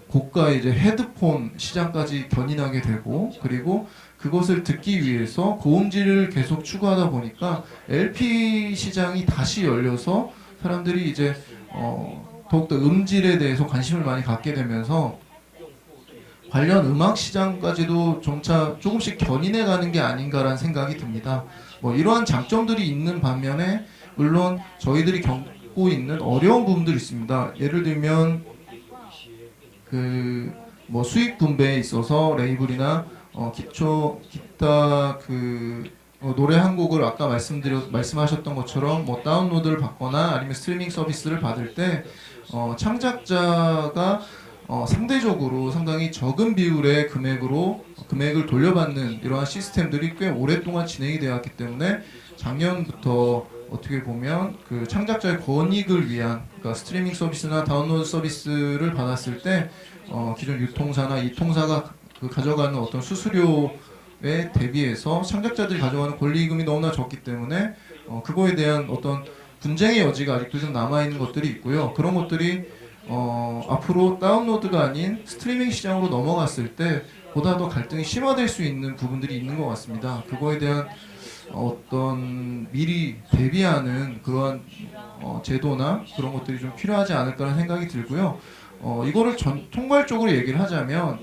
고가 이제 헤드폰 시장까지 견인하게 되고, 그리고 그것을 듣기 위해서 고음질을 계속 추구하다 보니까 LP 시장이 다시 열려서 사람들이 이제 더욱더 음질에 대해서 관심을 많이 갖게 되면서 관련 음악 시장까지도 점차 조금씩 견인해 가는 게 아닌가라는 생각이 듭니다. 뭐 이러한 장점들이 있는 반면에 물론 저희들이 겪고 있는 어려운 부분들이 있습니다. 예를 들면 그 뭐 수익 분배에 있어서 레이블이나 기타 노래 한 곡을 아까 말씀하셨던 것처럼 뭐 다운로드를 받거나 아니면 스트리밍 서비스를 받을 때 창작자가 상대적으로 상당히 적은 비율의 금액을 돌려받는 이러한 시스템들이 꽤 오랫동안 진행이 되었기 때문에 작년부터 어떻게 보면 그 창작자의 권익을 위한, 그러니까 스트리밍 서비스나 다운로드 서비스를 받았을 때 기존 유통사나 이통사가 가져가는 어떤 수수료에 대비해서 창작자들이 가져가는 권리금이 너무나 적기 때문에 그거에 대한 어떤 분쟁의 여지가 아직도 좀 남아있는 것들이 있고요. 그런 것들이 앞으로 다운로드가 아닌 스트리밍 시장으로 넘어갔을 때 보다 더 갈등이 심화될 수 있는 부분들이 있는 것 같습니다. 그거에 대한 어떤 미리 대비하는 그러한 제도나 그런 것들이 좀 필요하지 않을까라는 생각이 들고요. 이거를 통괄적으로 얘기를 하자면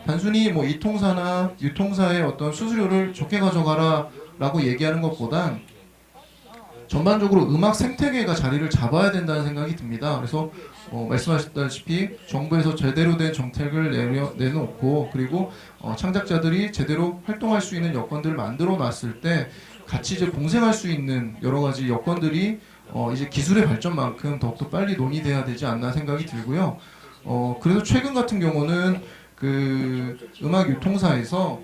단순히 뭐 이통사나 유통사의 어떤 수수료를 좋게 가져가라 라고 얘기하는 것보단 전반적으로 음악 생태계가 자리를 잡아야 된다는 생각이 듭니다. 그래서 말씀하셨다시피 정부에서 제대로 된 정책을 내놓고, 그리고 창작자들이 제대로 활동할 수 있는 여건들을 만들어 놨을 때 같이 이제 공생할 수 있는 여러 가지 여건들이 이제 기술의 발전만큼 더욱더 빨리 논의돼야 되지 않나 생각이 들고요. 그래서 최근 같은 경우는 그 음악 유통사에서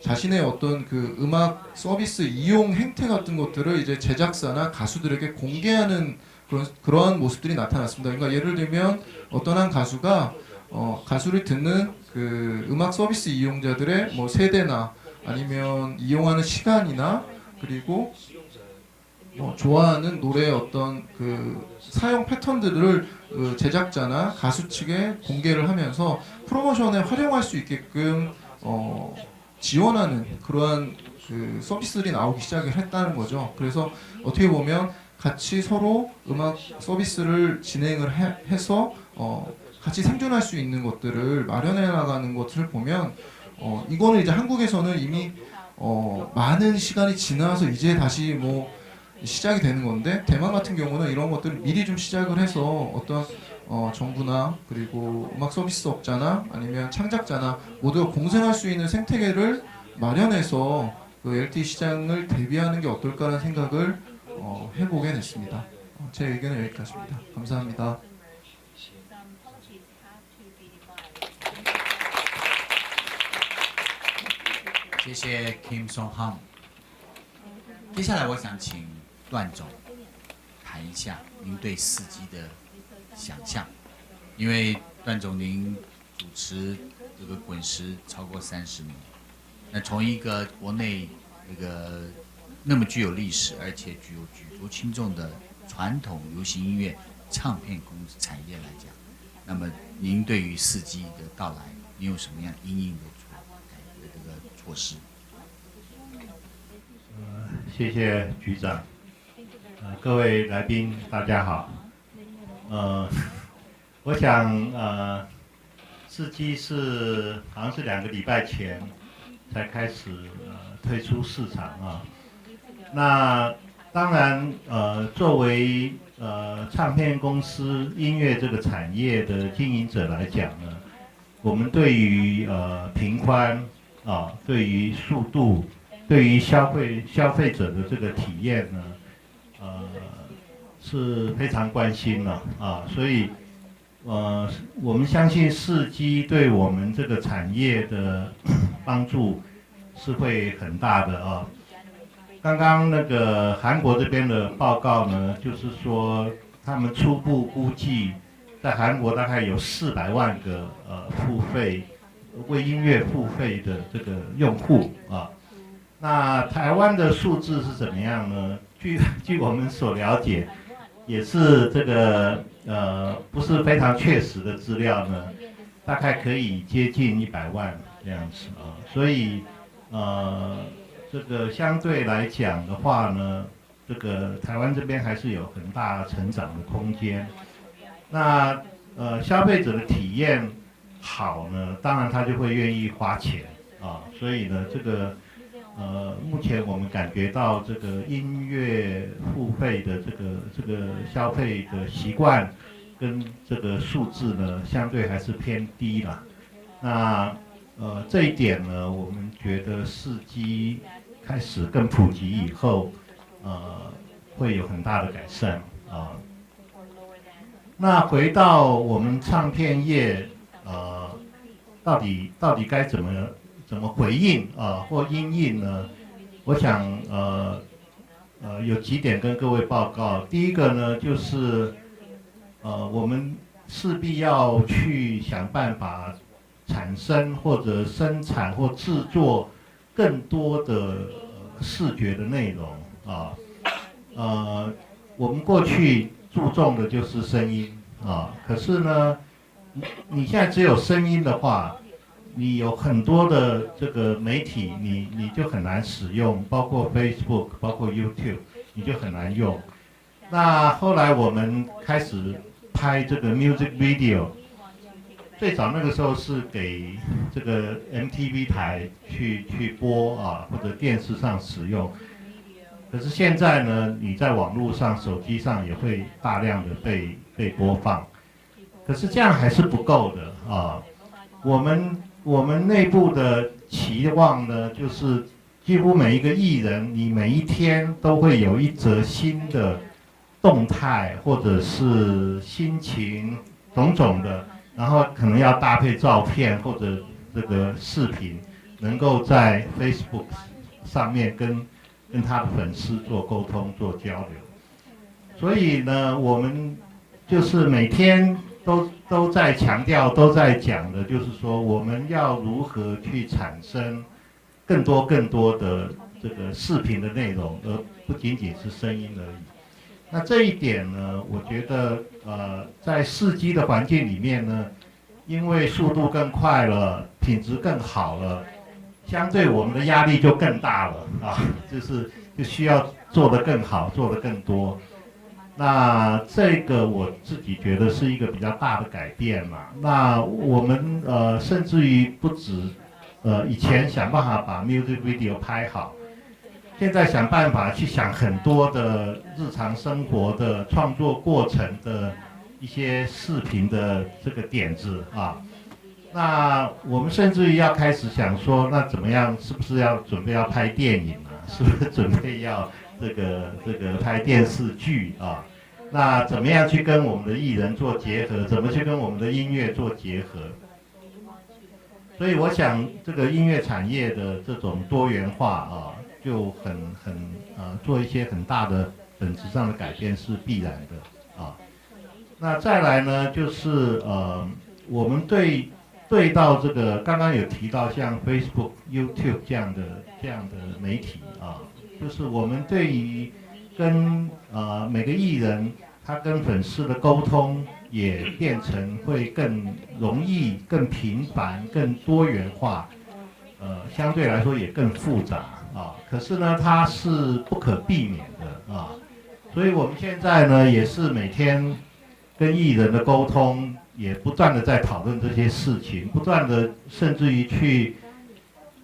자신의 어떤 그 음악 서비스 이용 행태 같은 것들을 이제 제작사나 가수들에게 공개하는 그러한 모습들이 나타났습니다. 그러니까 예를 들면 어떤 한 가수가 가수를 듣는 그 음악 서비스 이용자들의 뭐 세대나 아니면 이용하는 시간이나 그리고 좋아하는 노래의 어떤 그 사용 패턴들을 그 제작자나 가수 측에 공개를 하면서 프로모션에 활용할 수 있게끔 지원하는 그러한 그 서비스들이 나오기 시작을 했다는 거죠. 그래서 어떻게 보면 같이 서로 음악 서비스를 진행을 해서 같이 생존할 수 있는 것들을 마련해 나가는 것을 보면 이거는 이제 한국에서는 이미 많은 시간이 지나서 이제 다시 뭐 시작이 되는 건데, 대만 같은 경우는 이런 것들을 미리 좀 시작을 해서 어떤 정부나 그리고 음악 서비스업자나 아니면 창작자나 모두가 공생할 수 있는 생태계를 마련해서 그 LT 시장을 대비하는 게 어떨까라는 생각을 해보게 됐습니다. 제 의견은 여기까지입니다. 감사합니다. 谢谢 Kim Song Han。接下来我想请段总谈一下您对4G 的想象，因为段总您主持这个滚石超过30年，那从一个国内那么具有历史而且具有举足轻重的传统流行音乐唱片公司产业来讲，那么您对于4G 的到来，您有什么样因应的这个措施？谢谢局长。各位来宾大家好。我想4G 好像是2个礼拜前才开始推出市场啊。那当然作为唱片公司音乐这个产业的经营者来讲呢，我们对于频宽对于速度，对于消费者的这个体验呢，是非常关心了所以我们相信4G对我们这个产业的帮助是会很大的刚刚那个韩国这边的报告呢，就是说他们初步估计，在韩国大概有400万个为音乐付费的这个用户那台湾的数字是怎么样呢？据我们所了解，也是这个不是非常确实的资料呢，大概可以接近100万这样子啊，所以这个相对来讲的话呢，这个台湾这边还是有很大成长的空间。那消费者的体验好呢，当然他就会愿意花钱啊，所以呢，这个目前我们感觉到这个音乐付费的这个消费的习惯跟这个数字呢，相对还是偏低啦。那这一点呢，我们觉得4G开始更普及以后，会有很大的改善啊。那回到我们唱片业，到底该怎么回应或因应呢？我想有几点跟各位报告。第一个呢，就是我们势必要去想办法产生或者生产或制作更多的视觉的内容我们过去注重的就是声音可是呢，你现在只有声音的话，你有很多的这个媒体，你就很难使用，包括 Facebook， 包括 YouTube， 你就很难用。那后来我们开始拍这个 music video， 最早那个时候是给这个 MTV 台去播或者电视上使用。可是现在呢，你在网络上、手机上也会大量的被播放。可是这样还是不够的我们内部的期望呢，就是几乎每一个艺人，你每一天都会有一则新的动态，或者是心情种种的，然后可能要搭配照片或者这个视频，能够在 Facebook 上面跟他的粉丝做沟通、做交流。所以呢，我们就是每天都在强调、都在讲的，就是说我们要如何去产生更多的这个视频的内容，而不仅仅是声音而已。那这一点呢，我觉得在4G 的环境里面呢，因为速度更快了，品质更好了，相对我们的压力就更大了就需要做得更好，做得更多。那这个我自己觉得是一个比较大的改变嘛。那我们甚至于不止以前想办法把 music video 拍好，现在想办法去想很多的日常生活的创作过程的一些视频的这个点子那我们甚至于要开始想说，那怎么样，是不是要准备要拍电影是不是准备要这个拍电视剧那怎么样去跟我们的艺人做结合？怎么去跟我们的音乐做结合？所以我想，这个音乐产业的这种多元化就做一些很大的本质上的改变是必然的那再来呢，就是我们对到这个刚刚有提到像 Facebook、YouTube 这样的媒体就是我们对于跟每个艺人他跟粉丝的沟通也变成会更容易、更频繁、更多元化，相对来说也更复杂可是呢，它是不可避免的所以我们现在呢也是每天跟艺人的沟通，也不断的在讨论这些事情，不断的甚至于去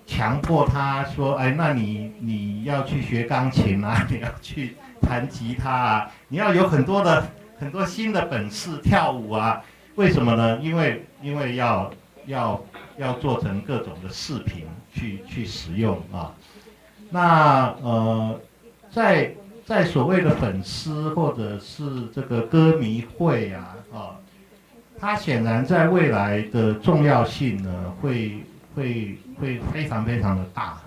强迫他说，哎，那你要去学钢琴你要去弹吉他你要有很多新的本事，跳舞为什么呢？因为要做成各种的视频去使用那在所谓的粉丝或者是这个歌迷会它显然在未来的重要性呢会非常非常的大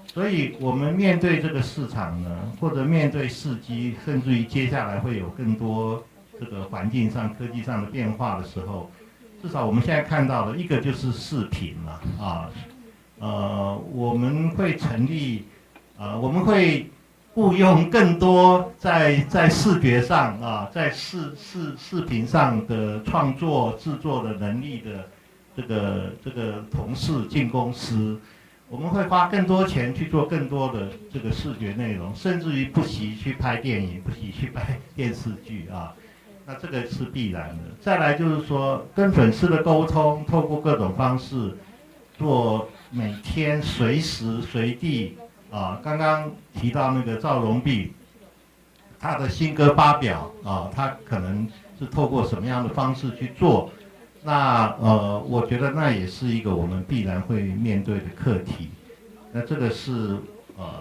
所以我们面对这个市场呢，或者面对4G，甚至于接下来会有更多这个环境上、科技上的变化的时候，至少我们现在看到的一个就是视频了我们会成立我们会雇佣更多在视觉上啊，在视频上的创作制作的能力的这个同事进公司，我们会花更多钱去做更多的这个视觉内容，甚至于不惜去拍电影，不惜去拍电视剧啊。那这个是必然的。再来就是说，跟粉丝的沟通，透过各种方式做每天随时随地啊。刚刚提到那个赵荣弼，他的新歌发表啊，他可能是透过什么样的方式去做？那我觉得那也是一个我们必然会面对的课题。那这个是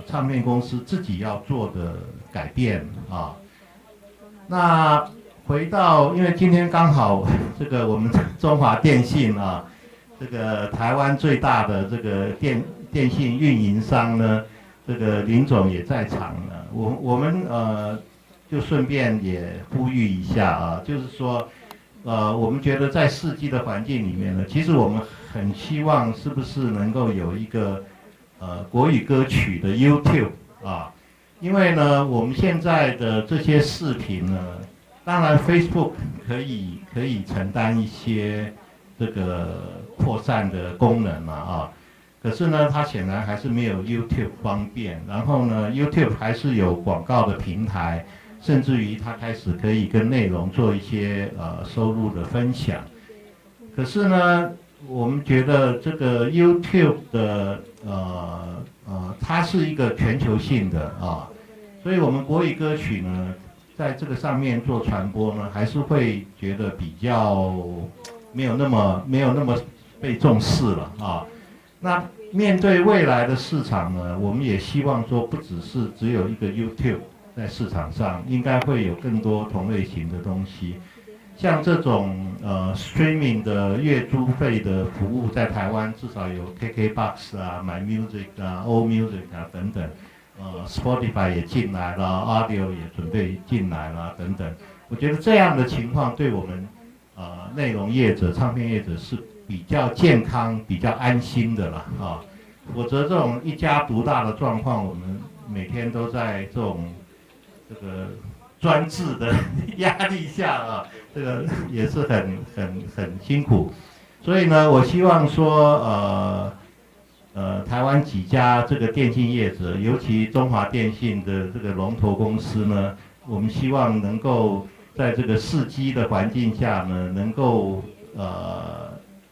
唱片公司自己要做的改变啊。那回到，因为今天刚好这个我们中华电信啊，这个台湾最大的这个电信运营商呢，这个林总也在场了。我们就顺便也呼吁一下啊，就是说我们觉得在4G的环境里面呢，其实我们很希望是不是能够有一个国语歌曲的 YouTube 啊，因为呢我们现在的这些视频呢。当然 ，Facebook 可以承担一些这个扩散的功能嘛啊，可是呢，它显然还是没有 YouTube 方便。然后呢 ，YouTube 还是有广告的平台，甚至于它开始可以跟内容做一些收入的分享。可是呢，我们觉得这个 YouTube 的它是一个全球性的啊，所以我们国语歌曲呢。在这个上面做传播呢，还是会觉得比较没有那么被重视了啊。那面对未来的市场呢，我们也希望说，不只有一个 YouTube 在市场上，应该会有更多同类型的东西。像这种streaming 的月租费的服务，在台湾至少有 KKBOX 啊、My Music 啊、All Music 啊等等。Spotify 也进来了 ，Audio 也准备进来了，等等。我觉得这样的情况对我们内容业者、唱片业者是比较健康、比较安心的啦啊。否则这种一家独大的状况，我们每天都在这种这个专制的压力下啊，这个也是很辛苦。所以呢，我希望说台湾几家这个电信业者，尤其中华电信的这个龙头公司呢，我们希望能够在这个4G的环境下呢，能够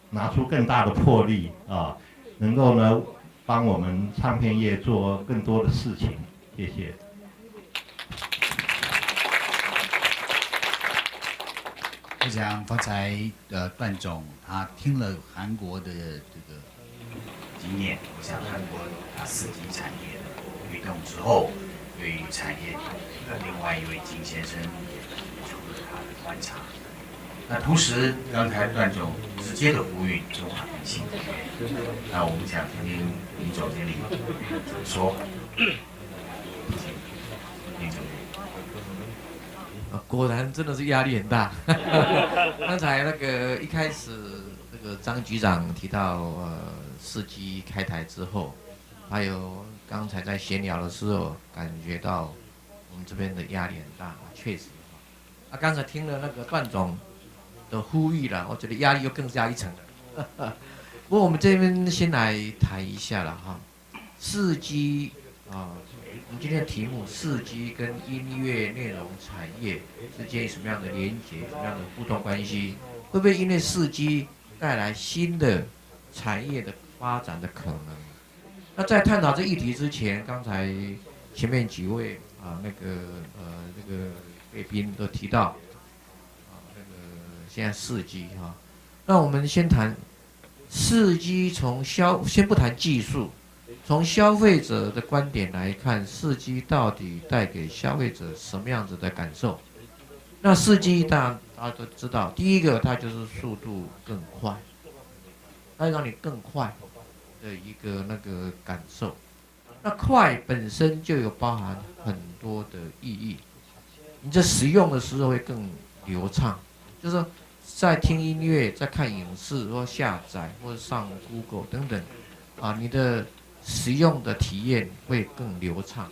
拿出更大的魄力啊，能够呢帮我们唱片业做更多的事情。谢谢。我想方才段总他听了韩国的这个经验，我想韩国它4G产业的推动之后，对于产业另外一位金先生也提出了他的观察。那同时，刚才段总直接的呼吁中华电信，那我们想听听林总经理怎么说。林总经理。果然真的是压力很大。刚才那个一开始那个张局长提到4G 开台之后，还有刚才在闲聊的时候感觉到我们这边的压力很大，确实。刚才听了那个段总的呼吁了，我觉得压力又更加一层了。不过我们这边先来谈一下了哈，4G 我们今天的题目4G跟音乐内容产业之间有什么样的连结，什么样的互动关系？会不会因为4G 带来新的产业的发展的可能？那在探讨这议题之前，刚才前面几位那个贵宾都提到那个现在4G哈，那我们先谈4G，先不谈技术。从消费者的观点来看，4G 到底带给消费者什么样子的感受？那4G 当然大家都知道，第一个它就是速度更快，它让你更快的一个那个感受。那快本身就有包含很多的意义，你在使用的时候会更流畅，就是说在听音乐、在看影视或下载或者上 Google 等等，你的使用的体验会更流畅。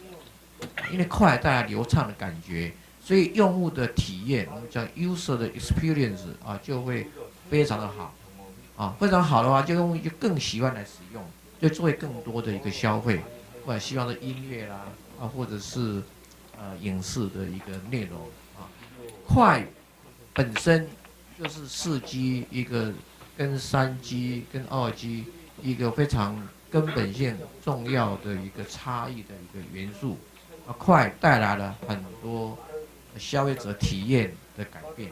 因为快带来流畅的感觉，所以用户的体验，我们讲 user 的 experience 啊，就会非常的好，啊，非常好的话，就用户就更习惯来使用，就做更多的一个消费，或者希望的音乐啦，啊，或者是影视的一个内容啊，快本身就是4G 一个跟3G 跟2G 一个非常根本性重要的一个差异的一个元素，啊，快带来了很多消费者体验的改变。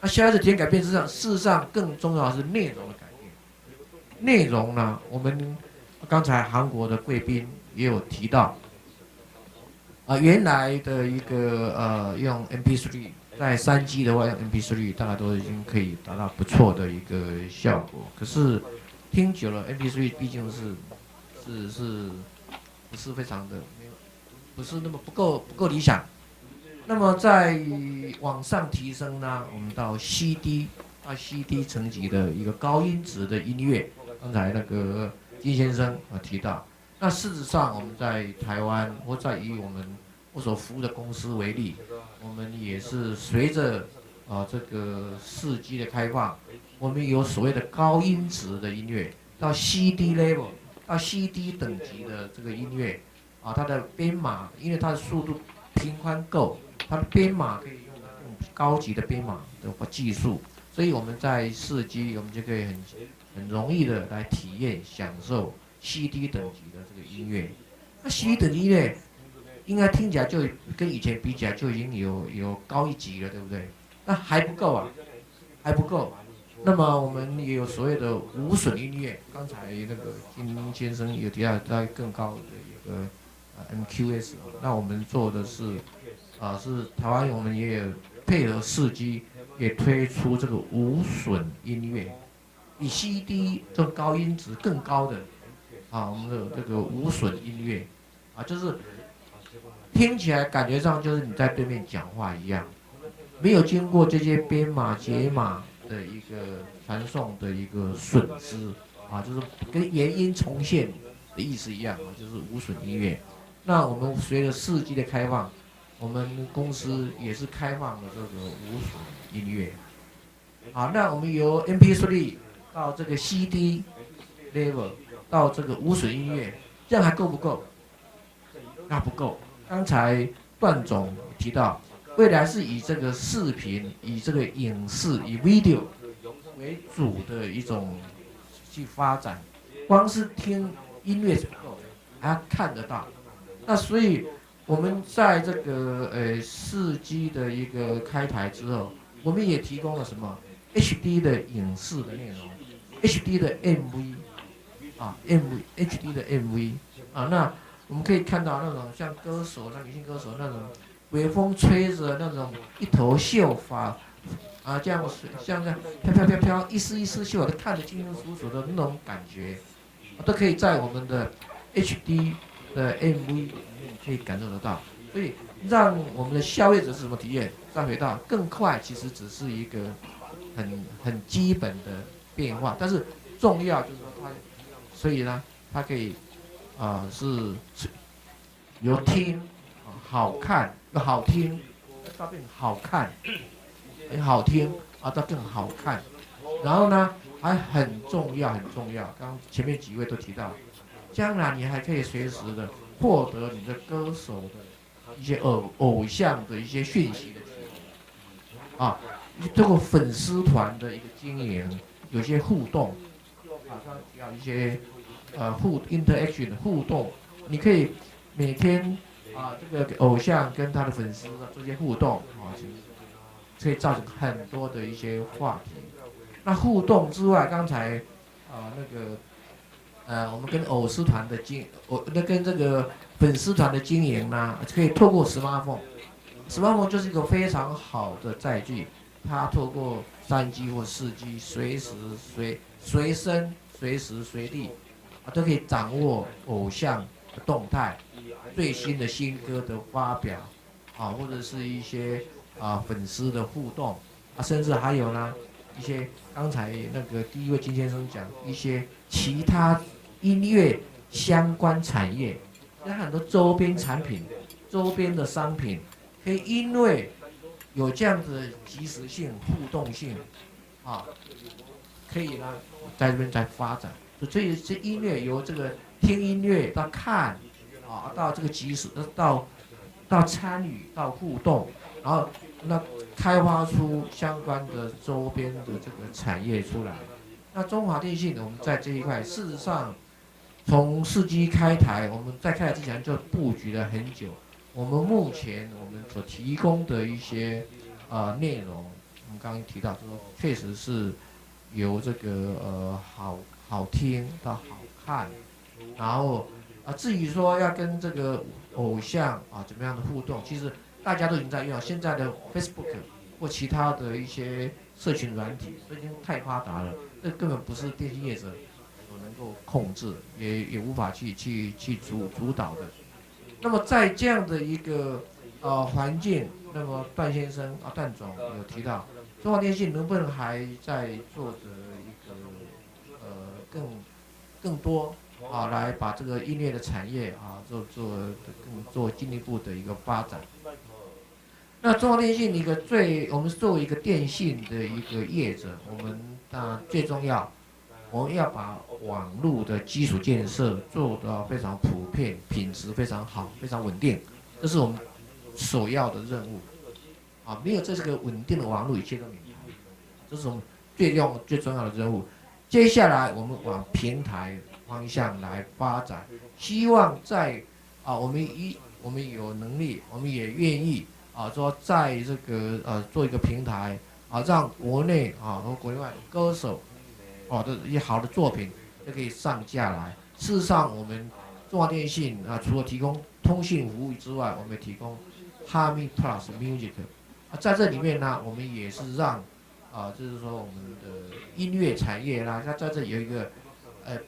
那消费者体验改变事实上更重要的是内容的改变。内容呢，我们刚才韩国的贵宾也有提到，原来的一个用 MP3， 在3G 的话用 MP3 大概都已经可以达到不错的一个效果，可是听久了 MP3 毕竟是不是非常的不是那么不够理想。那么在往上提升呢，我们到 CD 层级的一个高音质的音乐，刚才那个金先生提到。那事实上我们在台湾或在以我所服务的公司为例，我们也是随着这个4G 的开放，我们有所谓的高音质的音乐到 CD level， 到 CD 等级的这个音乐它的编码，因为它的速度频宽够，它的编码可以用高级的编码的技术，所以我们在4G 我们就可以很容易的来体验享受 CD 等级的这个音乐。那 CD 等级音乐应该听起来就跟以前比起来就已经有高一级了，对不对？那还不够啊，还不够。那么我们也有所谓的无损音乐，刚才那个金先生有提到在更高的一个MQS， 那我们做的是是台湾我们也有配合4G 也推出这个无损音乐，比 CD 这种高音质更高的我们的这个无损音乐就是听起来感觉上就是你在对面讲话一样，没有经过这些编码解码的一个传送的一个损失就是跟原音重现的意思一样就是无损音乐。那我们随着4G 的开放，我们公司也是开放了这个无损音乐。好，那我们由 MP3 到这个 CD level 到这个无损音乐，这样还够不够？那不够。刚才段总提到，未来是以这个视频、以这个影视、以 video 为主的一种去发展，光是听音乐是不够的，还要看得到。那所以我们在这个4G 的一个开台之后，我们也提供了什么 HD 的影视的内容 ，HD 的 MV HD 的 MV 那我们可以看到那种像歌手，那女性歌手那种微风吹着那种一头秀发这样像这样飘飘飘飘一丝一丝秀都看得清清楚楚的那种感觉，都可以在我们的 HD 的 MV 里面可以感受得到。所以让我们的消费者是什么体验？再回到更快，其实只是一个很基本的变化，但是重要就是说它，所以呢，它可以是由听好看又好听，到变好看，很好听到更好看，然后呢还很重要，刚前面几位都提到，将来你还可以随时的获得你的歌手的一些偶像的一些讯息的提供通过粉丝团的一个经营，有些互动刚提到一些interaction 的互动，你可以每天这个偶像跟他的粉丝做一些互动可以造成很多的一些话题。那互动之外，刚才我们跟偶丝团的跟这个粉丝团的经营呢，可以透过 smartphone 就是一个非常好的载具，它透过3G 或4G 随身随时随地都可以掌握偶像的动态，最新的新歌的发表或者是一些粉丝的互动甚至还有呢一些刚才那个第一位金先生讲一些其他音乐相关产业，那很多周边产品周边的商品，可以因为有这样子的即时性、互动性，啊，可以呢在这边再发展。所以这音乐由这个听音乐到看，啊，到这个即时到参与到互动，然后那开发出相关的周边的这个产业出来。那中华电信我们在这一块，事实上从4G 开台，我们在开台之前就布局了很久。我们目前我们所提供的一些内容，我们刚刚提到说，确实是由这个好听到好看，然后至于说要跟这个偶像怎么样的互动，其实大家都已经在用现在的 Facebook 或其他的一些社群软体，都已经太发达了，这根本不是电信业者所能够控制，也无法去主导的。那么在这样的一个环境，那么段先生段总有提到，中华电信能不能还在做的一个更多来把这个音乐的产业做进一步的一个发展。那中华电信我们作为一个电信的一个业者，我们最重要，我们要把网络的基础建设做到非常普遍，品质非常好，非常稳定，这是我们首要的任务。没有这个稳定的网络，一切都免谈，这是我们最重要的任务。接下来我们往平台方向来发展，希望在我们有能力，我们也愿意说在这个做一个平台让国内和国内外的歌手的一些好的作品就可以上架来。事实上，我们中华电信除了提供通信服务之外，我们也提供 Harmony Plus Music。在这里面呢，我们也是让就是说我们的音乐产业啦，它在这里有一个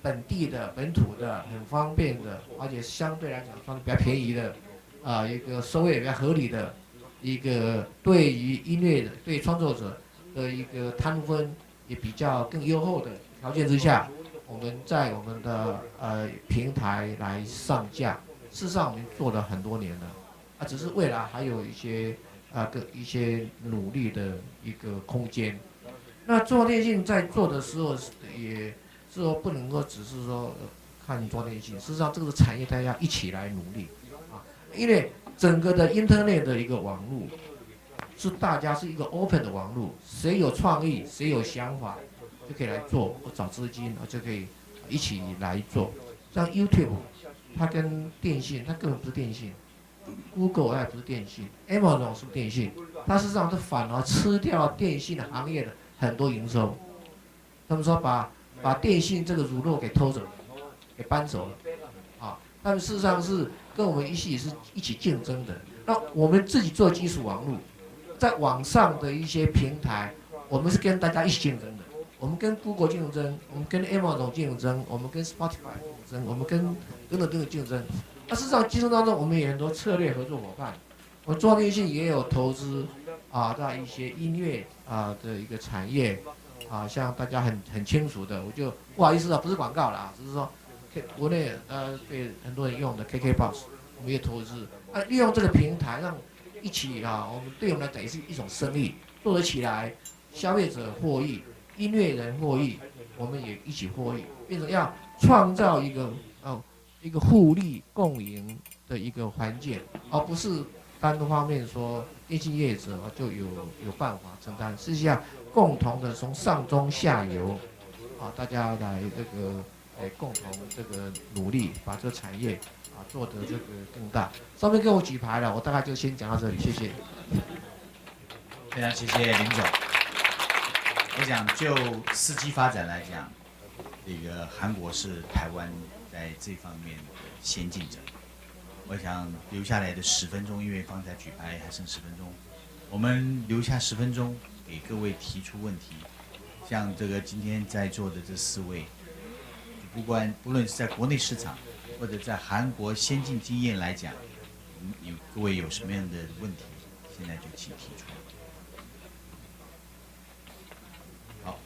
本地的、本土的、很方便的，而且相对来讲算是比较便宜的一个收益也比较合理的一个对于音乐的、对创作者的一个摊分也比较更优厚的条件之下，我们在我们的平台来上架。事实上，我们做了很多年了，只是未来还有一些一些努力的一个空间。那中华电信在做的时候，也是说不能够只是说看中华电信，事实上这个产业大家要一起来努力因为整个的 Internet 的一个网络是大家是一个 open 的网络，谁有创意，谁有想法就可以来做，或找资金就可以一起来做。像 YouTube， 它跟电信，它根本不是电信。Google 它也不是电信 ，Amazon 是电信，它事实上是反而吃掉了电信行业的很多营收。他们说把电信这个乳酪给偷走，给搬走了，他们事实上是跟我们一起竞争的。那我们自己做基础网络，在网上的一些平台，我们是跟大家一起竞争的。我们跟 Google 竞争，我们跟 Amazon 竞争，我们跟 Spotify 竞争，我们跟等等竞争。事实上，竞争当中我们也有很多策略合作伙伴。我们中华电信也有投资在一些音乐的一个产业像大家很清楚的，我就不好意思不是广告了只是说国内被很多人用的 KKBOX， 我们也投资利用这个平台让一起我们对我们来讲也是一种生意，做得起来，消费者获益，音乐人获益，我们也一起获益，变成要创造一个互利共赢的一个环境，而不是单方面说电信业者就有办法承担，实际上共同的从上中下游大家来这个共同这个努力，把这个产业做得这个更大。上面跟我举牌了，我大概就先讲到这里，谢谢。非常谢谢林总。我想就4G 发展来讲，这个韩国是台湾在这方面的先进者。我想留下来的10分钟，因为方才举牌还剩10分钟，我们留下10分钟给各位提出问题。像这个今天在座的这4位，不论是在国内市场或者在韩国先进经验来讲，各位有什么样的问题，现在就请提出。好，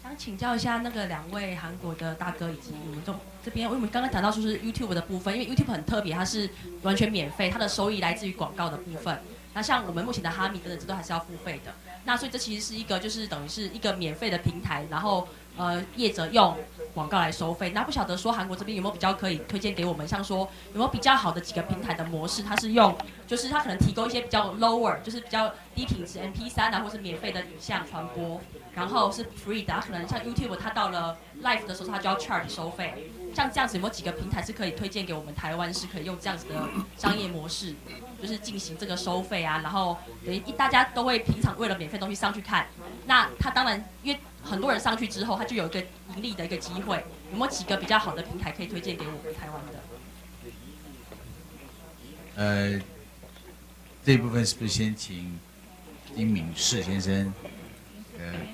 想请教一下那个两位韩国的大哥以及我们这边，因为我们刚刚讲到就是 YouTube 的部分，因为 YouTube 很特别，它是完全免费，它的收益来自于广告的部分。那像我们目前的哈米等等，这都还是要付费的。那所以这其实是一个就是等于是一个免费的平台，然后业者用广告来收费。那不晓得说韩国这边有没有比较可以推荐给我们，像说有没有比较好的几个平台的模式，它是用就是它可能提供一些比较 lower， 就是比较低品质 MP3啊，或是免费的影像传播，然后是 free 的，它可能像 YouTube 它到了 live 的时候它就要 charge 收费。像这样子有没有几个平台是可以推荐给我们台湾是可以用这样子的商业模式，就是进行这个收费啊，然后等于大家都会平常为了免费东西上去看，那他当然因为很多人上去之后，他就有一个盈利的一个机会，有没有几个比较好的平台可以推荐给我们台湾的？这一部分是不是先请金敏世先生，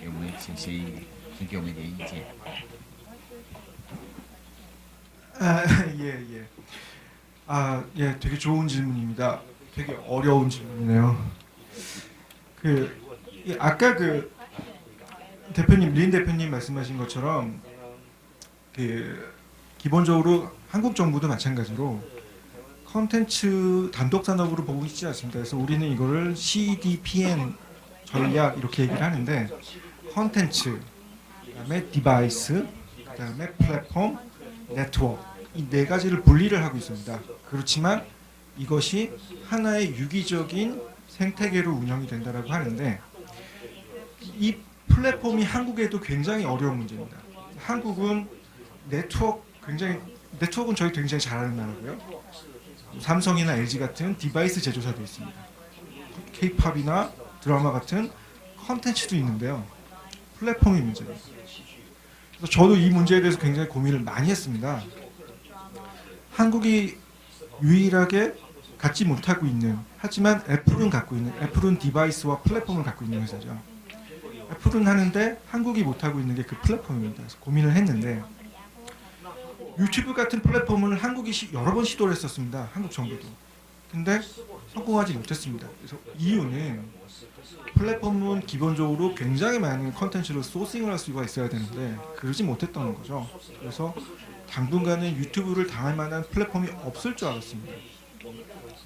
给我们先给我们一点意见？ 예. 예, 되게 좋은 질문입니다. 되게 어려운 질문이네요. 아까 린 대표님 말씀하신 것처럼 기본적으로 한국 정부도 마찬가지로 컨텐츠 단독 산업으로 보고 있지 않습니다. 그래서 우리는 이거를 CDPN 전략 이렇게 얘기를 하는데 컨텐츠, 그다음에 디바이스, 그다음에 플랫폼, 네트워크 이 네 가지를 분리를 하고 있습니다. 그렇지만 이것이 하나의 유기적인 생태계로 운영이 된다라고 하는데 이 플랫폼이 한국에도 굉장히 어려운 문제입니다. 한국은 네트워크는 저희 굉장히 잘하는 나라고요. 삼성이나 LG 같은 디바이스 제조사도 있습니다. K-팝이나 드라마 같은 컨텐츠도 있는데요. 플랫폼이 문제입니다. 그래서 저도 이 문제에 대해서 굉장히 고민을 많이 했습니다. 한국이 유일하게 갖지 못하고 있는, 하지만 애플은 디바이스와 플랫폼을 갖고 있는 회사죠. 애플은 하는데 한국이 못하고 있는 게 그 플랫폼입니다. 그래서 고민을 했는데 유튜브 같은 플랫폼을 한국이 여러 번 시도를 했었습니다. 한국 정부도. 근데 성공하지 못했습니다. 그래서 이유는 플랫폼은 기본적으로 굉장히 많은 컨텐츠를 소싱을 할 수가 있어야 되는데 그러지 못했던 거죠. 그래서 당분간은 유튜브를 당할 만한 플랫폼이 없을 줄 알았습니다.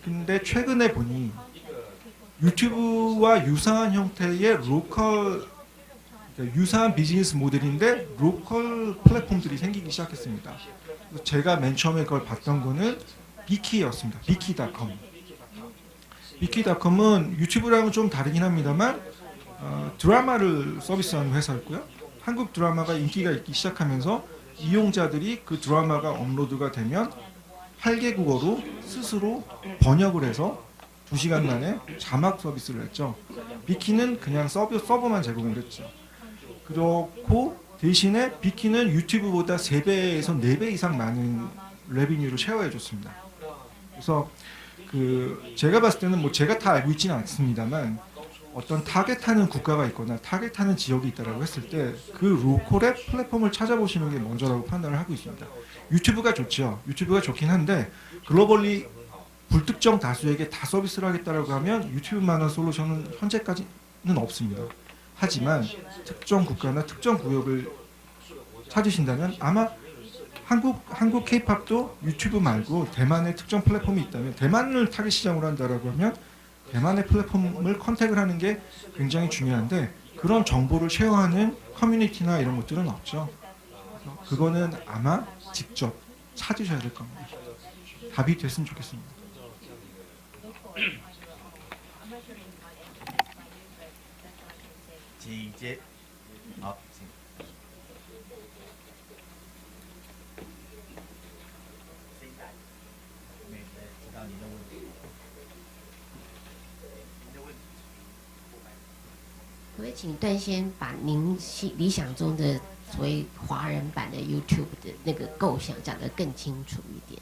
근데 최근에 보니 유튜브와 유사한 형태의 유사한 비즈니스 모델인데 로컬 플랫폼들이 생기기 시작했습니다. 제가 맨 처음에 그걸 봤던 거는 비키였습니다. 비키.com. 비키닷컴은 유튜브랑은 좀 다르긴 합니다만 드라마를 서비스하는 회사였고요. 한국 드라마가 인기가 있기 시작하면서 이용자들이 그 드라마가 업로드가 되면 8개국어로 스스로 번역을 해서 2시간 만에 자막 서비스를 했죠. 비키는 그냥 서버만 제공을 했죠. 그렇고 대신에 비키는 유튜브보다 3배에서 4배 이상 많은 레비뉴를 쉐어해 줬습니다. 그래서 제가 봤을 때는 뭐 제가 다 알고 있지는 않습니다만 어떤 타겟하는 국가가 있거나 타겟하는 지역이 있다라고 했을 때 그 로컬의 플랫폼을 찾아보시는 게 먼저라고 판단을 하고 있습니다. 유튜브가 좋죠. 유튜브가 좋긴 한데 글로벌리 불특정 다수에게 다 서비스를 하겠다라고 하면 유튜브만한 솔루션은 현재까지는 없습니다. 하지만 특정 국가나 특정 구역을 찾으신다면 아마 한국 K-팝도 유튜브 말고 대만의 특정 플랫폼이 있다면 대만을 타겟 시장으로 한다라고 하면 대만의 플랫폼을 컨택을 하는 게 굉장히 중요한데 그런 정보를 쉐어하는 커뮤니티나 이런 것들은 없죠. 그거는 아마 직접 찾으셔야 될 겁니다. 답이 됐으면 좋겠습니다. 진제. 好，请。知道你的问题。可不可以请段先把您理想中的所谓华人版的 YouTube 的那个构想讲得更清楚一点？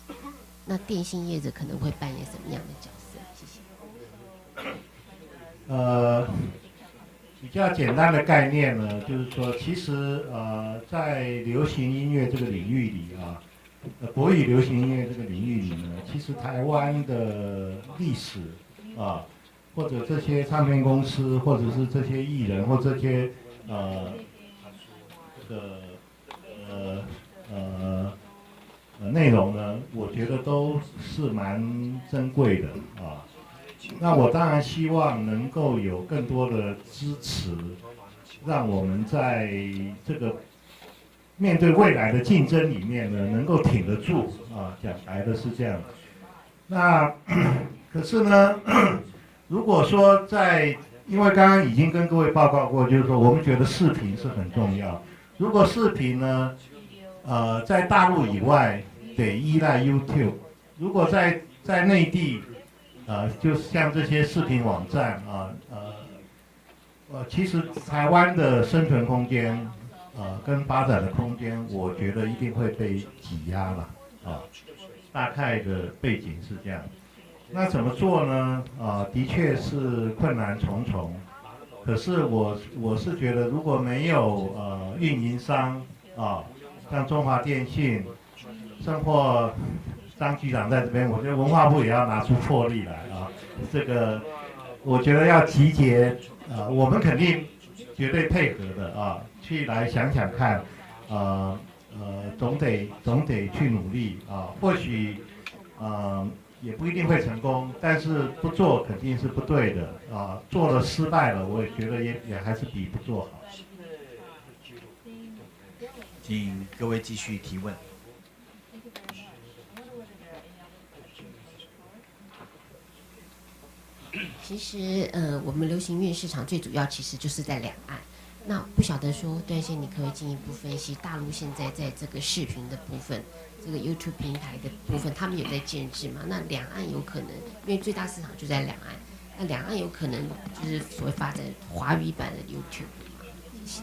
那电信业者可能会扮演什么样的角色？谢谢。比较简单的概念呢，就是说，其实在流行音乐这个领域里啊，国语流行音乐这个领域里呢，其实台湾的历史啊，或者这些唱片公司，或者是这些艺人，或这些个内容呢，我觉得都是蛮珍贵的啊。那我当然希望能够有更多的支持，让我们在这个面对未来的竞争里面呢，能够挺得住啊。讲白的是这样。那可是呢，如果说因为刚刚已经跟各位报告过，就是说我们觉得视频是很重要。如果视频呢，在大陆以外得依赖 YouTube， 如果在内地，就像这些视频网站啊，其实台湾的生存空间，跟发展的空间，我觉得一定会被挤压了啊。大概的背景是这样。那怎么做呢？的确是困难重重。可是我是觉得，如果没有运营商像中华电信，甚或张局长在这边，我觉得文化部也要拿出魄力来啊。这个我觉得要集结我们肯定绝对配合的啊，去来想想看，总得去努力啊。或许也不一定会成功，但是不做肯定是不对的啊。做了失败了，我也觉得也还是比不做好。请各位继续提问。其实我们流行音乐市场最主要其实就是在两岸。那不晓得说段先你可不可以进一步分析大陆现在在这个视频的部分，这个 YouTube 平台的部分，他们有在建制吗？那两岸有可能，因为最大市场就在两岸，那两岸有可能就是所谓发展华语版的 YouTube 吗？谢谢。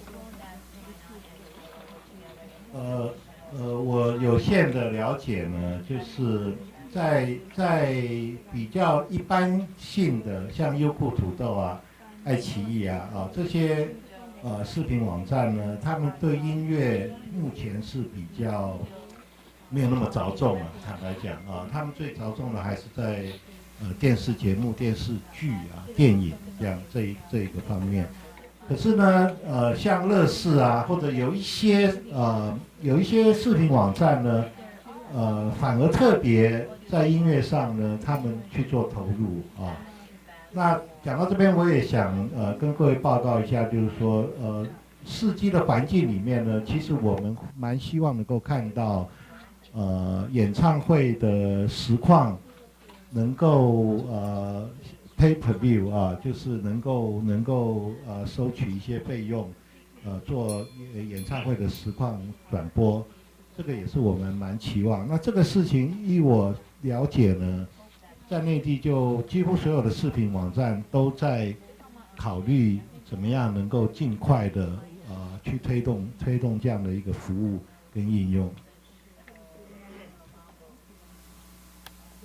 我有限的了解呢，就是在比较一般性的，像优酷土豆啊、爱奇艺啊这些视频网站呢，他们对音乐目前是比较没有那么着重了。坦白讲啊，他们最着重的还是在电视节目、电视剧啊、电影这一个方面。可是呢，像乐视啊，或者有一些视频网站呢，反而特别在音乐上呢，他们去做投入啊。那讲到这边，我也想跟各位报告一下，就是说4G的环境里面呢，其实我们蛮希望能够看到演唱会的实况能够pay per view 啊，就是能够收取一些费用，做演唱会的实况转播，这个也是我们蛮期望。那这个事情依我了解呢，在内地就几乎所有的视频网站都在考虑怎么样能够尽快的去推动这样的一个服务跟应用。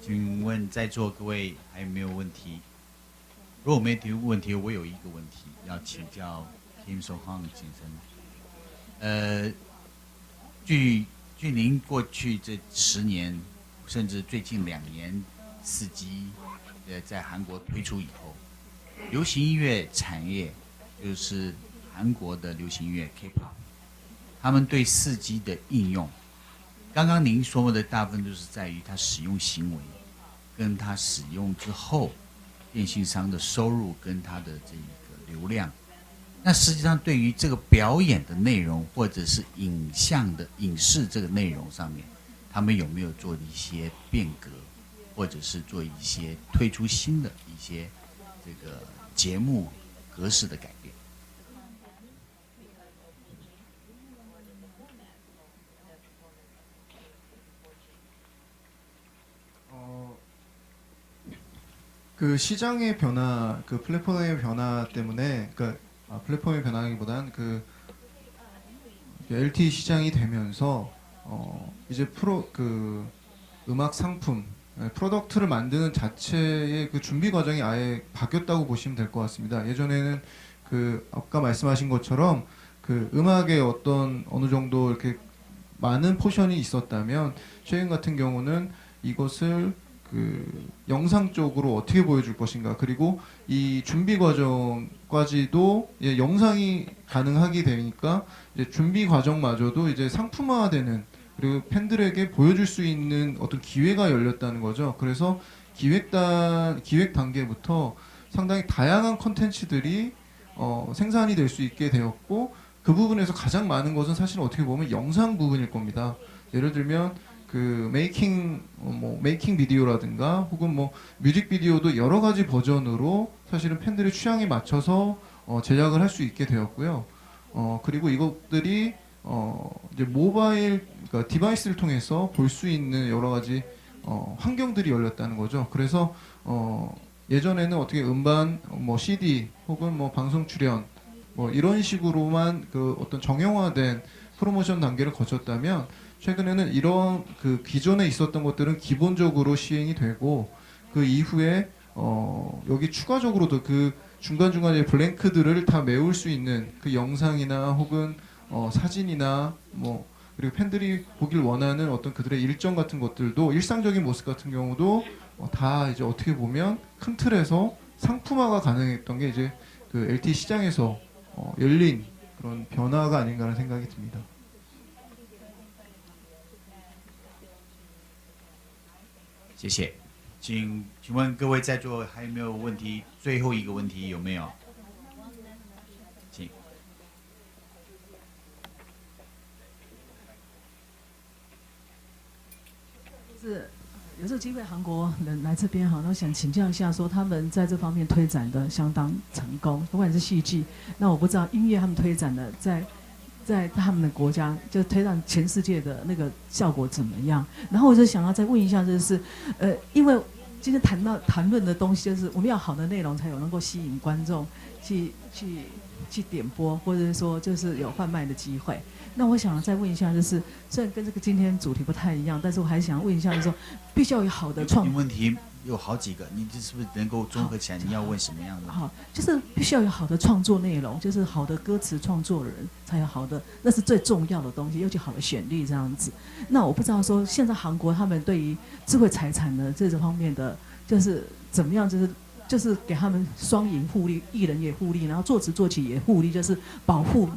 请问在座各位还有没有问题？如果没提问题，我有一个问题要请教 Kim So Hong 先生。据您过去这10年，甚至最近2年，4G 在韩国推出以后，流行音乐产业就是韩国的流行音乐 K-pop， 他们对4G 的应用，刚刚您说的大部分都是在于它使用行为，跟它使用之后，电信商的收入跟它的这个流量。那实际上对于这个表演的内容，或者是影视这个内容上面，他们有没有做一些变革，或者是做一些推出新的一些这个节目格式的改变？그 시장의 변화, 그 플랫폼의 변화 때문에, 플랫폼의 변화라기보다는 그 LTE 시장이 되면서 이제 음악 상품, 프로덕트를 만드는 자체의 그 준비 과정이 아예 바뀌었다고 보시면 될 것 같습니다. 예전에는 아까 말씀하신 것처럼 그 음악에 어느 정도 이렇게 많은 포션이 있었다면 최근 같은 경우는 이것을 그 영상 쪽으로 어떻게 보여줄 것인가, 그리고 이 준비 과정까지도 영상이 가능하게 되니까 이제 준비 과정마저도 이제 상품화되는, 그리고 팬들에게 보여줄 수 있는 어떤 기회가 열렸다는 거죠. 그래서 기획 단계부터 상당히 다양한 컨텐츠들이 생산이 될 수 있게 되었고, 그 부분에서 가장 많은 것은 사실 어떻게 보면 영상 부분일 겁니다. 예를 들면 그 메이킹 비디오라든가 혹은 뭐 뮤직비디오도 여러 가지 버전으로 사실은 팬들의 취향에 맞춰서 제작을 할 수 있게 되었고요. 그리고 이것들이 이제 모바일, 그러니까 디바이스를 통해서 볼 수 있는 여러 가지 환경들이 열렸다는 거죠. 그래서 예전에는 어떻게 음반, 뭐 CD 혹은 뭐 방송 출연 뭐 이런 식으로만 그 어떤 정형화된 프로모션 단계를 거쳤다면, 최근에는 이런 그 기존에 있었던 것들은 기본적으로 시행이 되고, 그 이후에 여기 추가적으로도 그 중간중간에 블랭크들을 다 메울 수 있는 그 영상이나 혹은 사진이나 뭐, 그리고 팬들이 보길 원하는 어떤 그들의 일정 같은 것들도, 일상적인 모습 같은 경우도 다 이제 어떻게 보면 큰 틀에서 상품화가 가능했던 게 이제 그 LTE 시장에서 열린 그런 변화가 아닌가라는 생각이 듭니다. 谢谢。请问各位在座还有没有问题？最后一个问题有没有？请。是有这个机会，韩国人来这边哈，那我想请教一下，说他们在这方面推展的相当成功，不管是戏剧，那我不知道音乐他们推展的在他们的国家，就推向全世界的那个效果怎么样？然后我就想要再问一下，就是因为今天谈论的东西，就是我们要好的内容才有能够吸引观众去点播，或者说就是有贩卖的机会。那我想再问一下，就是虽然跟这个今天主题不太一样，但是我还想问一下，就是说必须要有好的你问题有好几个，你这是不是能够综合起来？你要问什么样的？好，就是必须要有好的创作内容，就是好的歌词创作人才有好的，那是最重要的东西，尤其好的旋律这样子。那我不知道说现在韩国他们对于智慧财产的这方面的，就是怎么样，就是给他们双赢互利，艺人也互利，然后作词作曲也互利，就是保护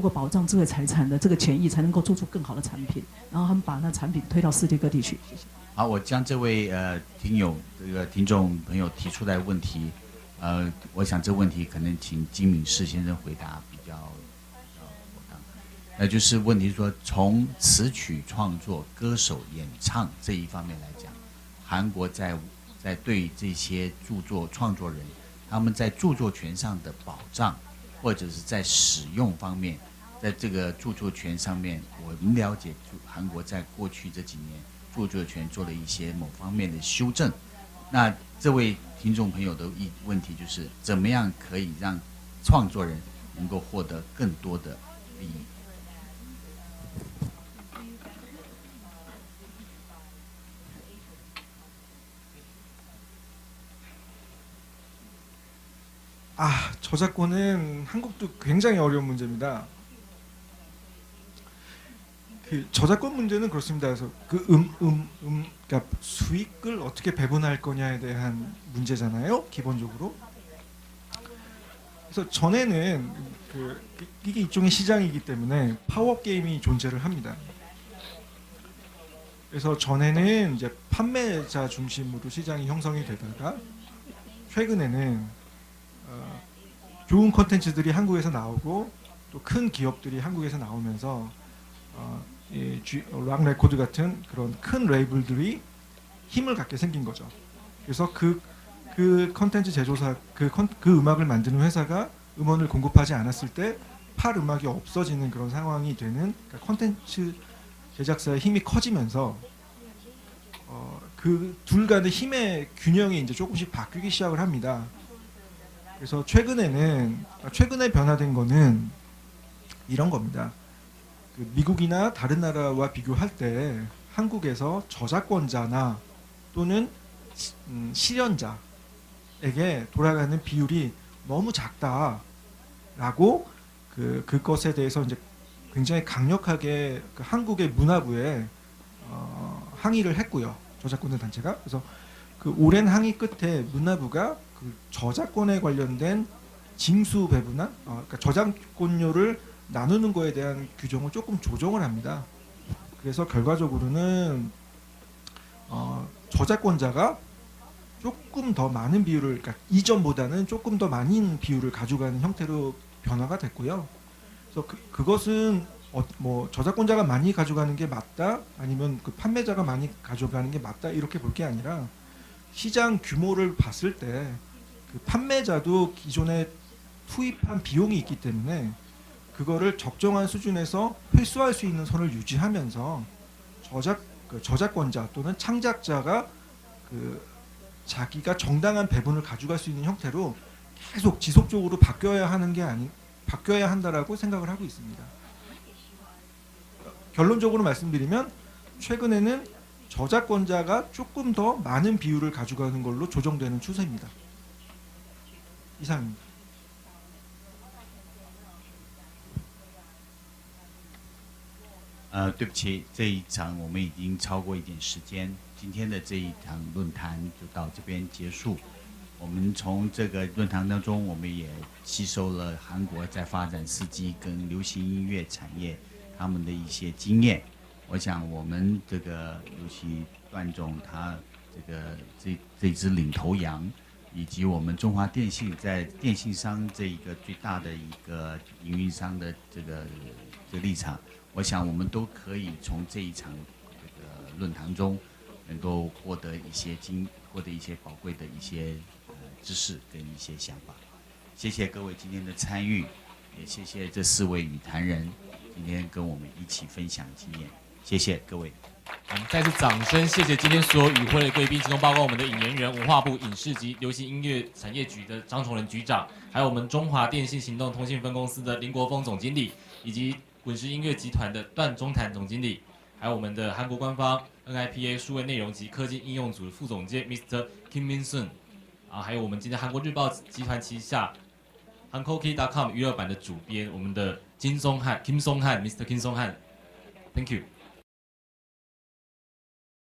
和保障智慧财产的这个权益，才能够做出更好的产品，然后他们把那产品推到世界各地去。谢谢。好，我将这位这个听众朋友提出来的问题，我想这问题可能请金敏世先生回答比较妥当。就是问题说，从词曲创作、歌手演唱这一方面来讲，韩国在对这些创作人，他们在著作权上的保障，或者是在使用方面，在这个著作权上面，我们了解韩国在过去这几年著作权做了一些某方面的修正。那这位听众朋友的问题就是，怎么样可以让创作人能够获得更多的利益？저작권은 한국도 굉장히 어려운 문제입니다. 그 저작권 문제는 그렇습니다. 그래서 그 그러니까 수익을 어떻게 배분할 거냐에 대한 문제잖아요, 기본적으로. 그래서 전에는 이게 일종의 시장이기 때문에 파워 게임이 존재를 합니다. 그래서 전에는 이제 판매자 중심으로 시장이 형성이 되다가 최근에는 좋은 컨텐츠들이 한국에서 나오고 또 큰 기업들이 한국에서 나오면서 락 레코드 같은 그런 큰 레이블들이 힘을 갖게 생긴 거죠. 그래서 그 컨텐츠 제조사 그 음악을 만드는 회사가 음원을 공급하지 않았을 때 팔 음악이 없어지는 그런 상황이 되는, 그러니까 컨텐츠 제작사의 힘이 커지면서 그 둘 간의 힘의 균형이 이제 조금씩 바뀌기 시작을 합니다. 그래서 최근에 변화된 거는 이런 겁니다. 그 미국이나 다른 나라와 비교할 때 한국에서 저작권자나 또는 실현자에게 돌아가는 비율이 너무 작다라고 그것에 대해서 이제 굉장히 강력하게 그 한국의 문화부에 항의를 했고요. 저작권자 단체가. 그래서 그 오랜 항의 끝에 문화부가 그 저작권에 관련된 징수 배분안, 그러니까 저작권료를 나누는 거에 대한 규정을 조금 조정을 합니다. 그래서 결과적으로는 저작권자가 조금 더 많은 비율을, 그러니까 이전보다는 조금 더 많은 비율을 가져가는 형태로 변화가 됐고요. 그래서 그것은 뭐 저작권자가 많이 가져가는 게 맞다, 아니면 그 판매자가 많이 가져가는 게 맞다 이렇게 볼 게 아니라 시장 규모를 봤을 때 그 판매자도 기존에 투입한 비용이 있기 때문에 그거를 적정한 수준에서 회수할 수 있는 선을 유지하면서 저작권자 또는 창작자가 그 자기가 정당한 배분을 가져갈 수 있는 형태로 계속 지속적으로 바뀌어야 한다라고 생각을 하고 있습니다. 결론적으로 말씀드리면 최근에는 저작권자가 조금 더 많은 비율을 가져가는 걸로 조정되는 추세입니다. 이상입니다.对不起，这一场我们已经超过一点时间，今天的这一场论坛就到这边结束。我们从这个论坛当中，我们也吸收了韩国在发展4G跟流行音乐产业他们的一些经验。我想我们这个尤其段总他这只领头羊，以及我们中华电信在电信商这一个最大的一个营运商的这个立场，我想我们都可以从这一场这个论坛中能够获得一些宝贵的一些知识跟一些想法。谢谢各位今天的参与，也谢谢这4位语坛人今天跟我们一起分享经验。谢谢各位。我们再次掌声，谢谢今天所有与会的贵宾，其中包括我们的引言人、文化部影视及流行音乐产业局的张崇仁局长，还有我们中华电信行动通信分公司的林国峰总经理，以及滚石音乐集团的段中坦总经理，还有我们的韩国官方 NIPA 数位内容及科技应用组的副总监 Mr. Kim Min Sun， 还有我们今天韩国日报集团旗下 hankoki.com 娱乐版的主编我们的金松汉 Kim Song Han Mr. Kim Song Han， Thank you。